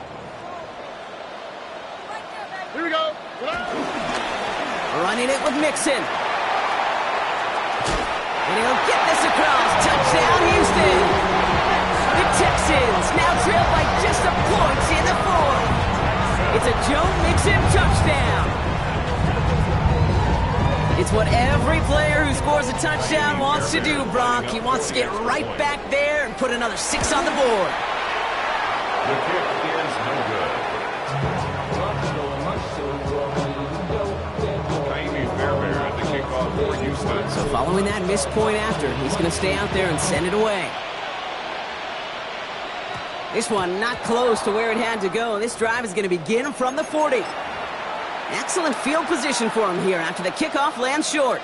Here we go. Running it with Mixon. And he'll get this across. Touchdown, Houston. The Texans now trail by just a point in the 4th. It's a Joe Mixon touchdown. It's what every player who scores a touchdown wants to do, Brock. He wants to get right back there and put another 6 on the board. The kick is no good. At the kickoff for Houston. So following that missed point after, he's going to stay out there and send it away. This one not close to where it had to go. This drive is going to begin from the 40. Excellent field position for him here after the kickoff lands short.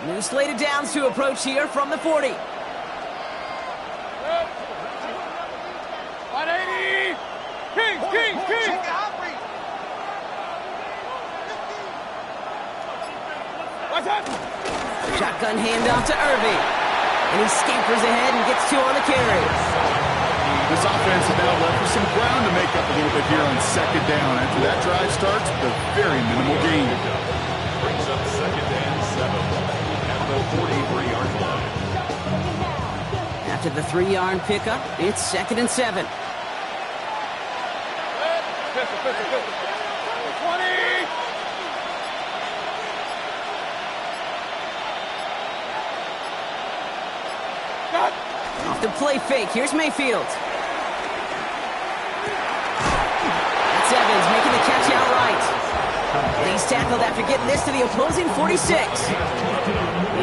New slated downs to approach here from the 40. 180! Kings, Kings, Kings! What's up? Shotgun handoff to Irving. And he scampers ahead and gets 2 on the carry. This offense is now left with some ground to make up a little bit here on second down. After that drive starts with a very minimal gain. Brings up second and 7 at the 43-yard line. After the 3-yard pickup, it's 2nd and 7. Pistol, pistol, pistol. 20! Got. Off the play fake, here's Mayfield. That's Evans making the catch outright. He's tackled after getting this to the opposing 46.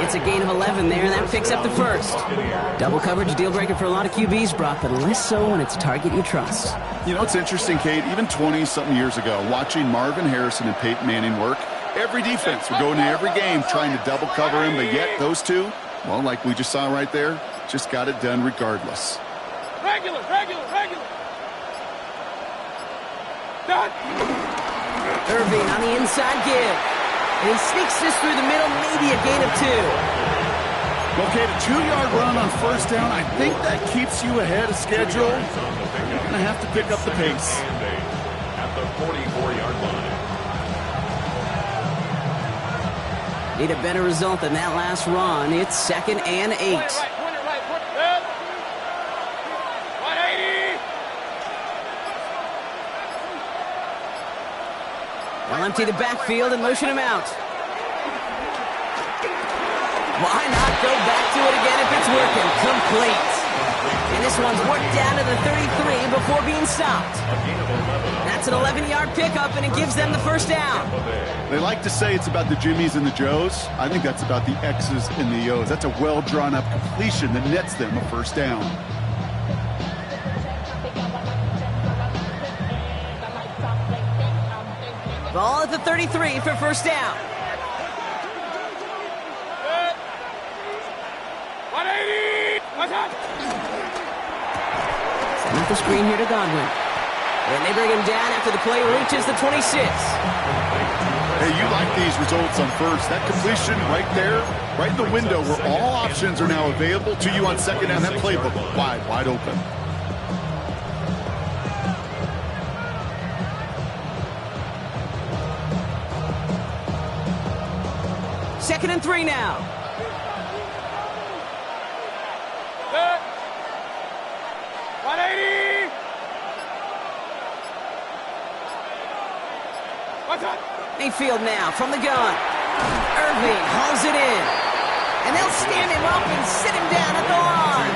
It's a gain of 11 there, and that picks up the first. Double coverage, a deal breaker for a lot of QBs, Brock, but less so when it's a target you trust. You know, it's interesting, Kate, even 20-something years ago, watching Marvin Harrison and Peyton Manning work, every defense would go into every game trying to double cover him, but yet those two, well, like we just saw right there, just got it done regardless. Regular, regular, regular. Done. Irving on the inside give. And he sneaks this through the middle, maybe a gain of 2. Okay, the 2-yard run on first down, I think that keeps you ahead of schedule. You're going to have to pick up the pace. At the 44-yard line. Need a better result than that last run. It's 2nd and 8. Right, pointer right, pointer left. 180! They'll empty the backfield and motion him out. Why not go back to it again if it's working? Complete. And this one's worked down to the 33 before being stopped. That's an 11-yard pickup, and it gives them the first down. They like to say it's about the Jimmies and the Joes. I think that's about the X's and the O's. That's a well-drawn-up completion that nets them a first down. Ball at the 33 for first down. 180! What's up? Send up the screen here to Godwin. And they bring him down after the play reaches the 26. Hey, you like these results on first. That completion right there, right in the window where all options are now available to you on second down. That playbook wide open. Second and 3 now. Good. 180! What's up? Mayfield now from the gun. Irving hauls it in. And they'll stand him up and sit him down at the line.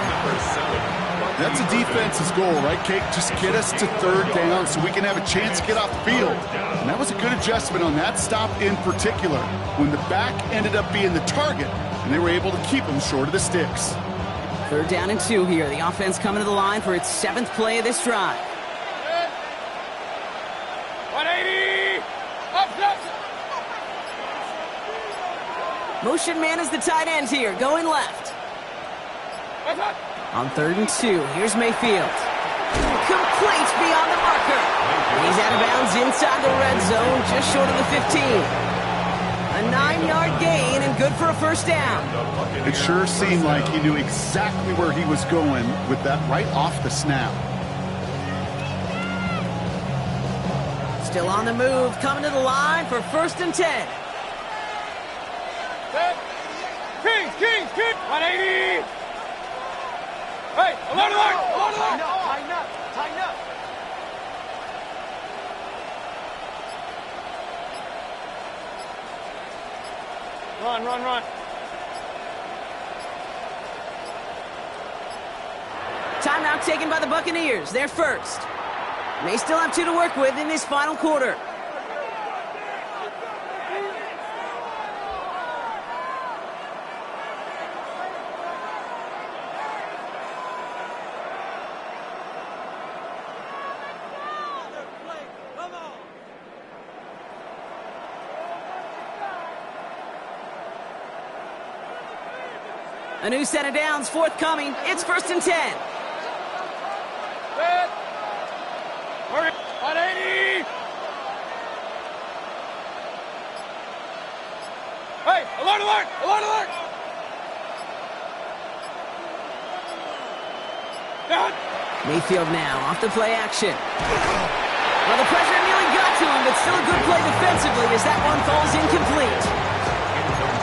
That's a defense's goal, right, Kate? Just get us to third down so we can have a chance to get off the field. And that was a good adjustment on that stop in particular, when the back ended up being the target, and they were able to keep him short of the sticks. Third down and 2 here. The offense coming to the line for its 7th play of this drive. 180! Up, up! Motion man is the tight end here, going left. What's up? On 3rd and 2, here's Mayfield. Complete beyond the marker. And he's out of bounds inside the red zone, just short of the 15. A 9-yard gain and good for a first down. It sure seemed like he knew exactly where he was going with that right off the snap. Still on the move, coming to the line for 1st and 10. Kings, Kings, Kings! 180! Hey, alert, alert! Alert, alert! Tighten up, tighten up! Run, run, run. Timeout taken by the Buccaneers. They're first. They still have 2 to work with in this final quarter. A new set of downs forthcoming. It's 1st and 10. Set. Hurry. 180. Hey, alert, alert, alert, alert. Down. Mayfield now off the play action. Well, the pressure nearly got to him, but still a good play defensively as that one falls incomplete.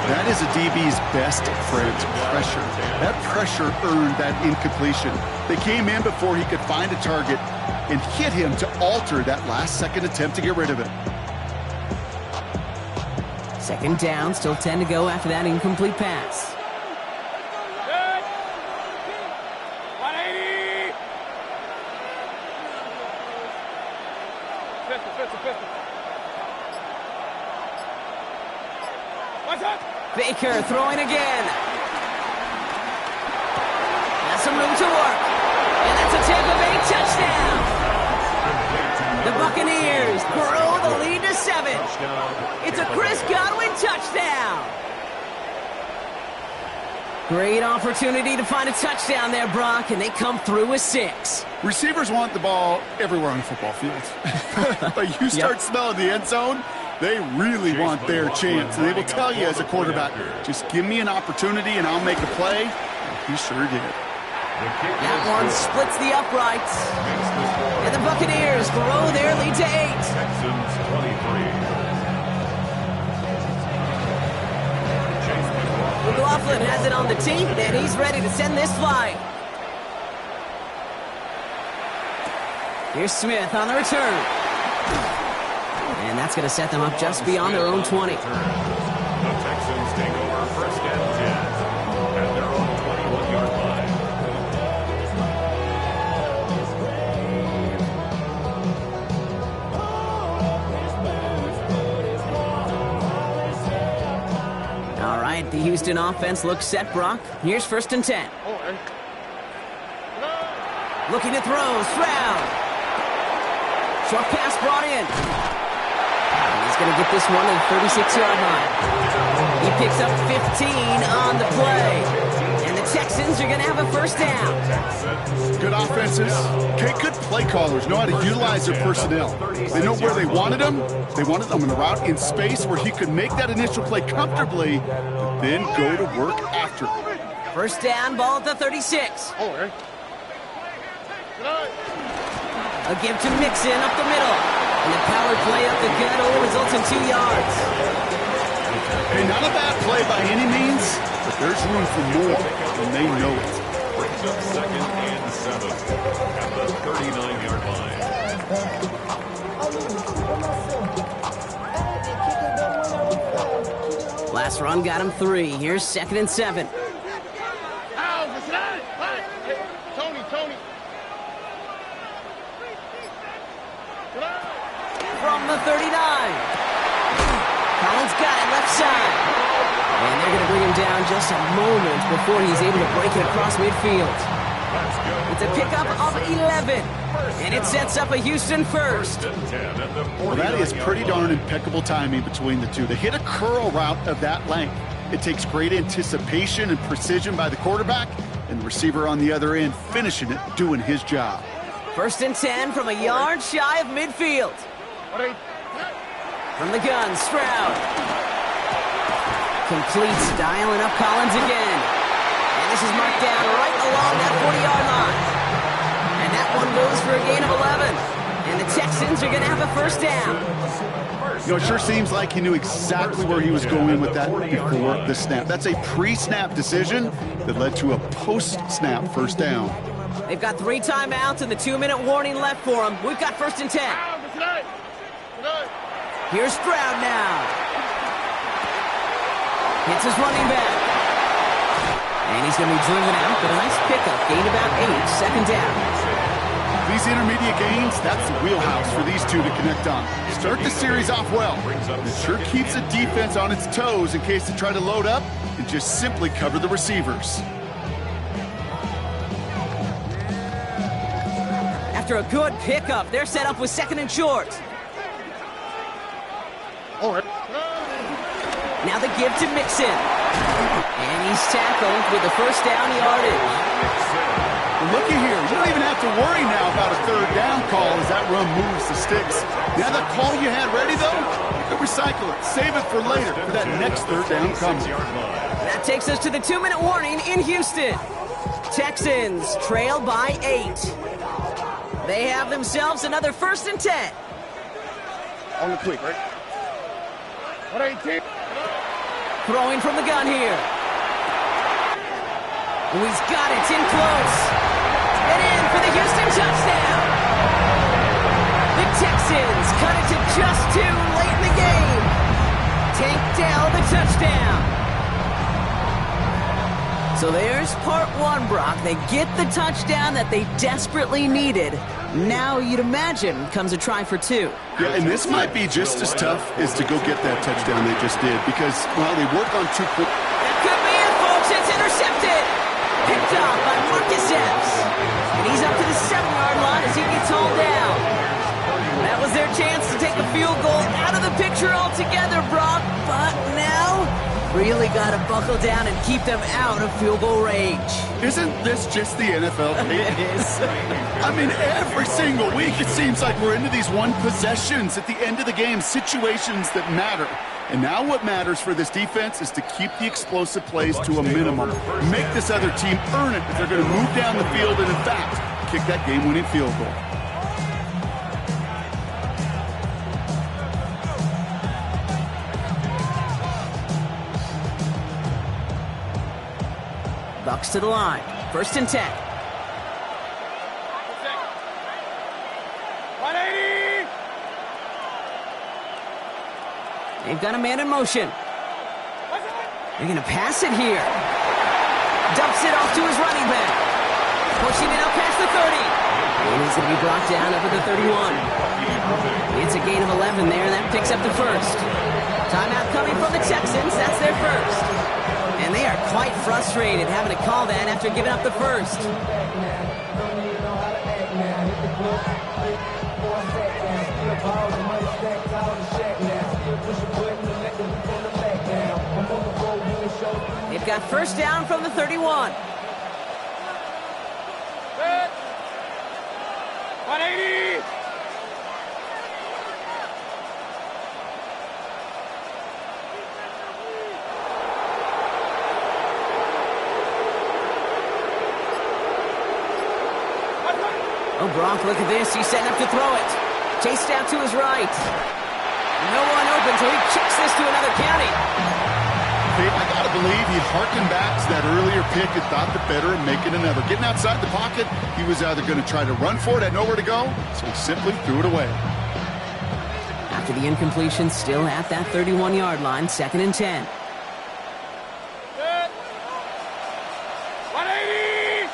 That is a DB's best friend, pressure. That pressure earned that incompletion. They came in before he could find a target and hit him to alter that last-second attempt to get rid of it. 2nd down, still 10 to go after that incomplete pass. Set. 180. Pistol. What's up? Baker throwing again. Has some room to work. And that's a Tampa Bay touchdown. The Buccaneers grow the lead to 7. It's a Chris Godwin touchdown. Great opportunity to find a touchdown there, Brock, and they come through with 6. Receivers want the ball everywhere on the football field. But you start smelling the end zone, they really want their chance. And they will tell you as a quarterback, just give me an opportunity and I'll make a play. And he sure did. That one splits the uprights. And the Buccaneers grow their lead to 8. Texans 23. McLaughlin has it on the tee, and he's ready to send this flight. Here's Smith on the return. And that's going to set them up just beyond their own 20. The Texans take over 1st and 10 at their own 21-yard line. All right, the Houston offense looks set, Brock. Here's 1st and 10. Looking to throw, Stroud. Short pass brought in. He's going to get this one to the 36-yard line. He picks up 15 on the play. And the Texans are going to have a 1st down. Good offenses. Okay, good play callers know how to utilize their personnel. They know where they wanted them. They wanted them on the route in space where he could make that initial play comfortably, but then go to work after. 1st down, ball at the 36. A give to Mixon up the middle. And the power play up the gut only results in 2 yards. Hey, not a bad play by any means, but there's room for more, and they know it. Brings up 2nd and 7 at the 39-yard line. Last run got him 3. Here's 2nd and 7. From the 39. Collins got it left side. And they're going to bring him down just a moment before he's able to break it across midfield. It's a pickup of 11. And it sets up a Houston 1st. Well, that is pretty darn impeccable timing between the two. They hit a curl route of that length. It takes great anticipation and precision by the quarterback, and the receiver on the other end finishing it, doing his job. 1st and 10 from a yard shy of midfield. From the gun, Stroud. Completes, dialing up Collins again. And this is marked down right along that 40-yard line. And that one goes for a gain of 11. And the Texans are going to have a 1st down. You know, it sure seems like he knew exactly where he was going with that before the snap. That's a pre-snap decision that led to a post-snap 1st down. They've got 3 timeouts and the 2-minute warning left for them. We've got 1st and 10. Here's Stroud now. Hits his running back. And he's going to be driven out, but a nice pickup. Gained about 8, 2nd down. These intermediate gains, that's the wheelhouse for these two to connect on. Start the series off well. It sure keeps the defense on its toes in case they try to load up and just simply cover the receivers. After a good pickup, they're set up with 2nd and short. Now the give to Mixon. And he's tackled with the first down yardage. Well, looky here. You don't even have to worry now about a third down call as that run moves the sticks. Now that call you had ready, though, you can recycle it. Save it for later for that next third down coming. That takes us to the 2-minute warning in Houston. Texans trail by 8. They have themselves another 1st and 10. On the quick, right? 118. Throwing from the gun here. Oh, he's got it. It's in close. And in for the Houston touchdown. The Texans cut it to just 2 late in the game. Tank Dell the touchdown. So there's part 1, Brock. They get the touchdown that they desperately needed. Now you'd imagine comes a try for 2. Yeah, and this might be just as tough as to go get that touchdown they just did because, well, they work on 2 points. That could be it, folks. It's intercepted. Picked off by Marcus Epps. And he's up to the 7-yard line as he gets hauled down. That was their chance to take the field goal out of the picture altogether, Brock. But now, really got to buckle down and keep them out of field goal range. Isn't this just the NFL? It is. I mean, every single week it seems like we're into these one possessions at the end of the game, situations that matter. And now what matters for this defense is to keep the explosive plays to a minimum. Make this other team earn it if they're going to move down the field and, in fact, kick that game-winning field goal. Bucs to the line. 1st and 10. 180. They've got a man in motion. They're going to pass it here. Dumps it off to his running back. Pushing it up past the 30. And he's going to be brought down over the 31. It's a gain of 11 there, and that picks up the 1st. Timeout coming from the Texans. That's their 1st. And they are quite frustrated having to call that after giving up the 1st. They've got 1st down from the 31. 180. Oh, Brock, look at this. He's setting up to throw it. Chased out to his right. No one open, so he kicks this to another county. Hey, I got to believe he harkened back to that earlier pick and thought the better and make it another. Getting outside the pocket, he was either going to try to run for it, had nowhere to go, so he simply threw it away. After the incompletion, still at that 31-yard line, 2nd and 10. 180.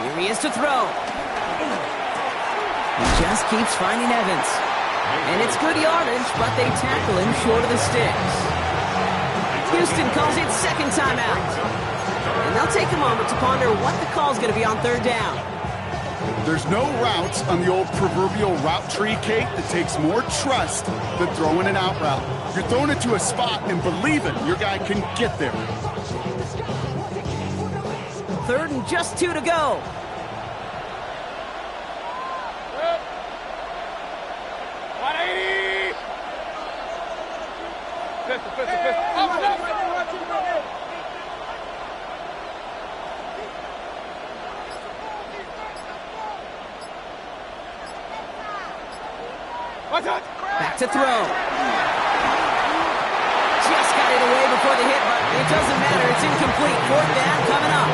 Here he is to throw. He just keeps finding Evans. And it's good yardage, but they tackle him short of the sticks. Houston calls it 2nd timeout. And they'll take a moment to ponder what the call is going to be on 3rd down. There's no routes on the old proverbial route tree, Kate, that takes more trust than throwing an out route. You're throwing it to a spot and believing your guy can get there. 3rd and just 2 to go. 180. Pistol. Back to throw. Just got it away before the hit, but it doesn't matter. It's incomplete. 4th down coming up.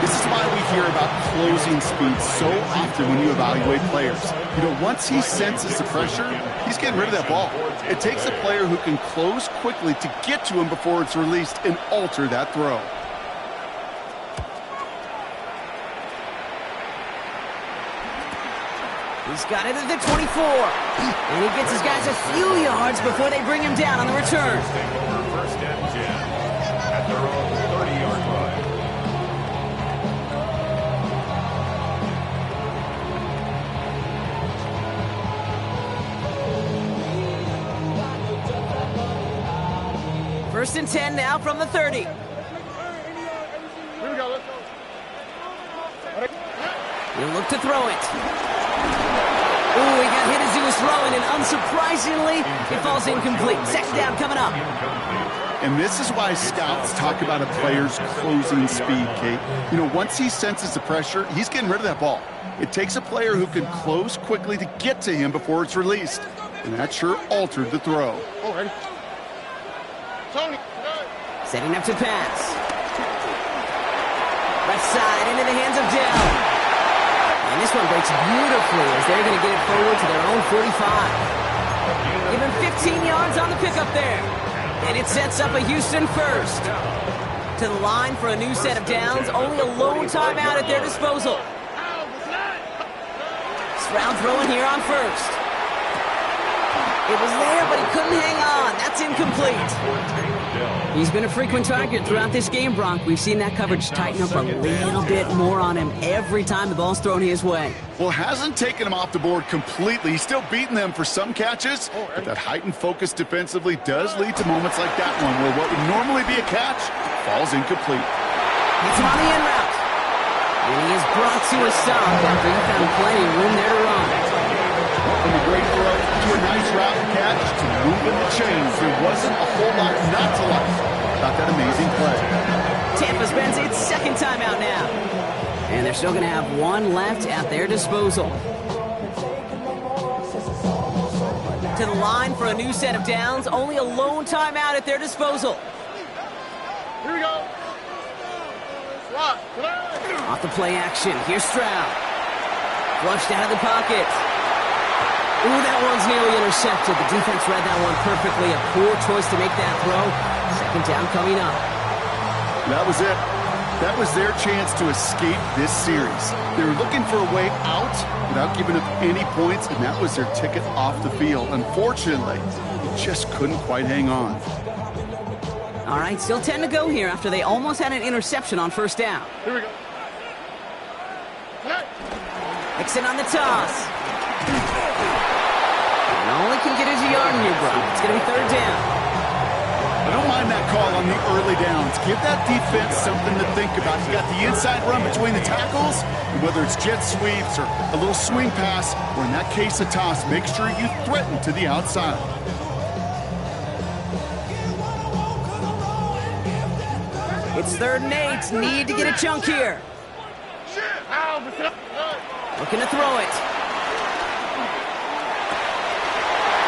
This is why we hear about closing speed so often when you evaluate players. You know, once he senses the pressure, he's getting rid of that ball. It takes a player who can close quickly to get to him before it's released and alter that throw. He's got it at the 24. And he gets his guys a few yards before they bring him down on the return. Take over 1st and 10 at their own 30-yard line. First and 10 now from the 30. Here we go, let's go. He'll look to throw it. Ooh, he got hit as he was throwing, and unsurprisingly, it falls incomplete. Second down coming up. And this is why scouts talk about a player's closing speed, Kate. You know, once he senses the pressure, he's getting rid of that ball. It takes a player who can close quickly to get to him before it's released. And that sure altered the throw. Oh, ready? Tony. Setting up to pass. Left side into the hands of Dell. And this one breaks beautifully as they're going to get it forward to their own 45. Give him 15 yards on the pickup there. And it sets up a Houston first. To the line for a new set of downs. Only a lone timeout at their disposal. Stroud throwing here on first. It was there, but he couldn't hang on. That's incomplete. He's been a frequent target throughout this game, Bronk. We've seen that coverage tighten up a little bit more on him every time the ball's thrown his way. Well, hasn't taken him off the board completely. He's still beating them for some catches, but that heightened focus defensively does lead to moments like that one where what would normally be a catch falls incomplete. It's on the in route. And he is brought to a stop after he found plenty of room there to run. From a great throw to a nice route catch to moving the chains, there wasn't a whole lot not to like about that amazing play. Tampa spends its second timeout now. And they're still going to have one left at their disposal. To the line for a new set of downs. Only a lone timeout at their disposal. Here we go. Swat. Off the play action. Here's Stroud. Flushed out of the pocket. Ooh, that one's nearly intercepted. The defense read that one perfectly. A poor choice to make that throw. Second down coming up. That was it. That was their chance to escape this series. They were looking for a way out without giving up any points, and that was their ticket off the field. Unfortunately, they just couldn't quite hang on. All right, still 10 to go here after they almost had an interception on first down. Here we go. Nixon on the toss. And only can get his yard in here, bro. It's going to be third down. I don't mind that call on the early downs. Give that defense something to think about. You got the inside run between the tackles, and whether it's jet sweeps or a little swing pass, or in that case a toss, make sure you threaten to the outside. It's 3rd and 8. Need to get a chunk here. Looking to throw it.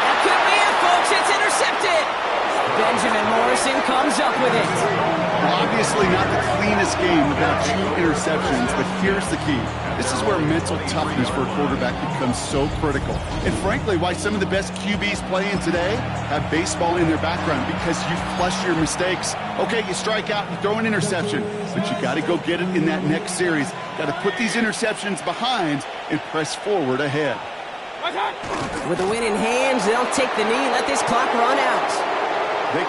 That could be it, folks. It's intercepted. Benjamin Morrison comes up with it. Well, obviously not the cleanest game without 2 interceptions, but here's the key. This is where mental toughness for a quarterback becomes so critical. And frankly, why some of the best QBs playing today have baseball in their background, because you flush your mistakes. Okay, you strike out, you throw an interception, but you got to go get it in that next series. Got to put these interceptions behind and press forward ahead. With the win in hand, they'll take the knee, let this clock run out. They could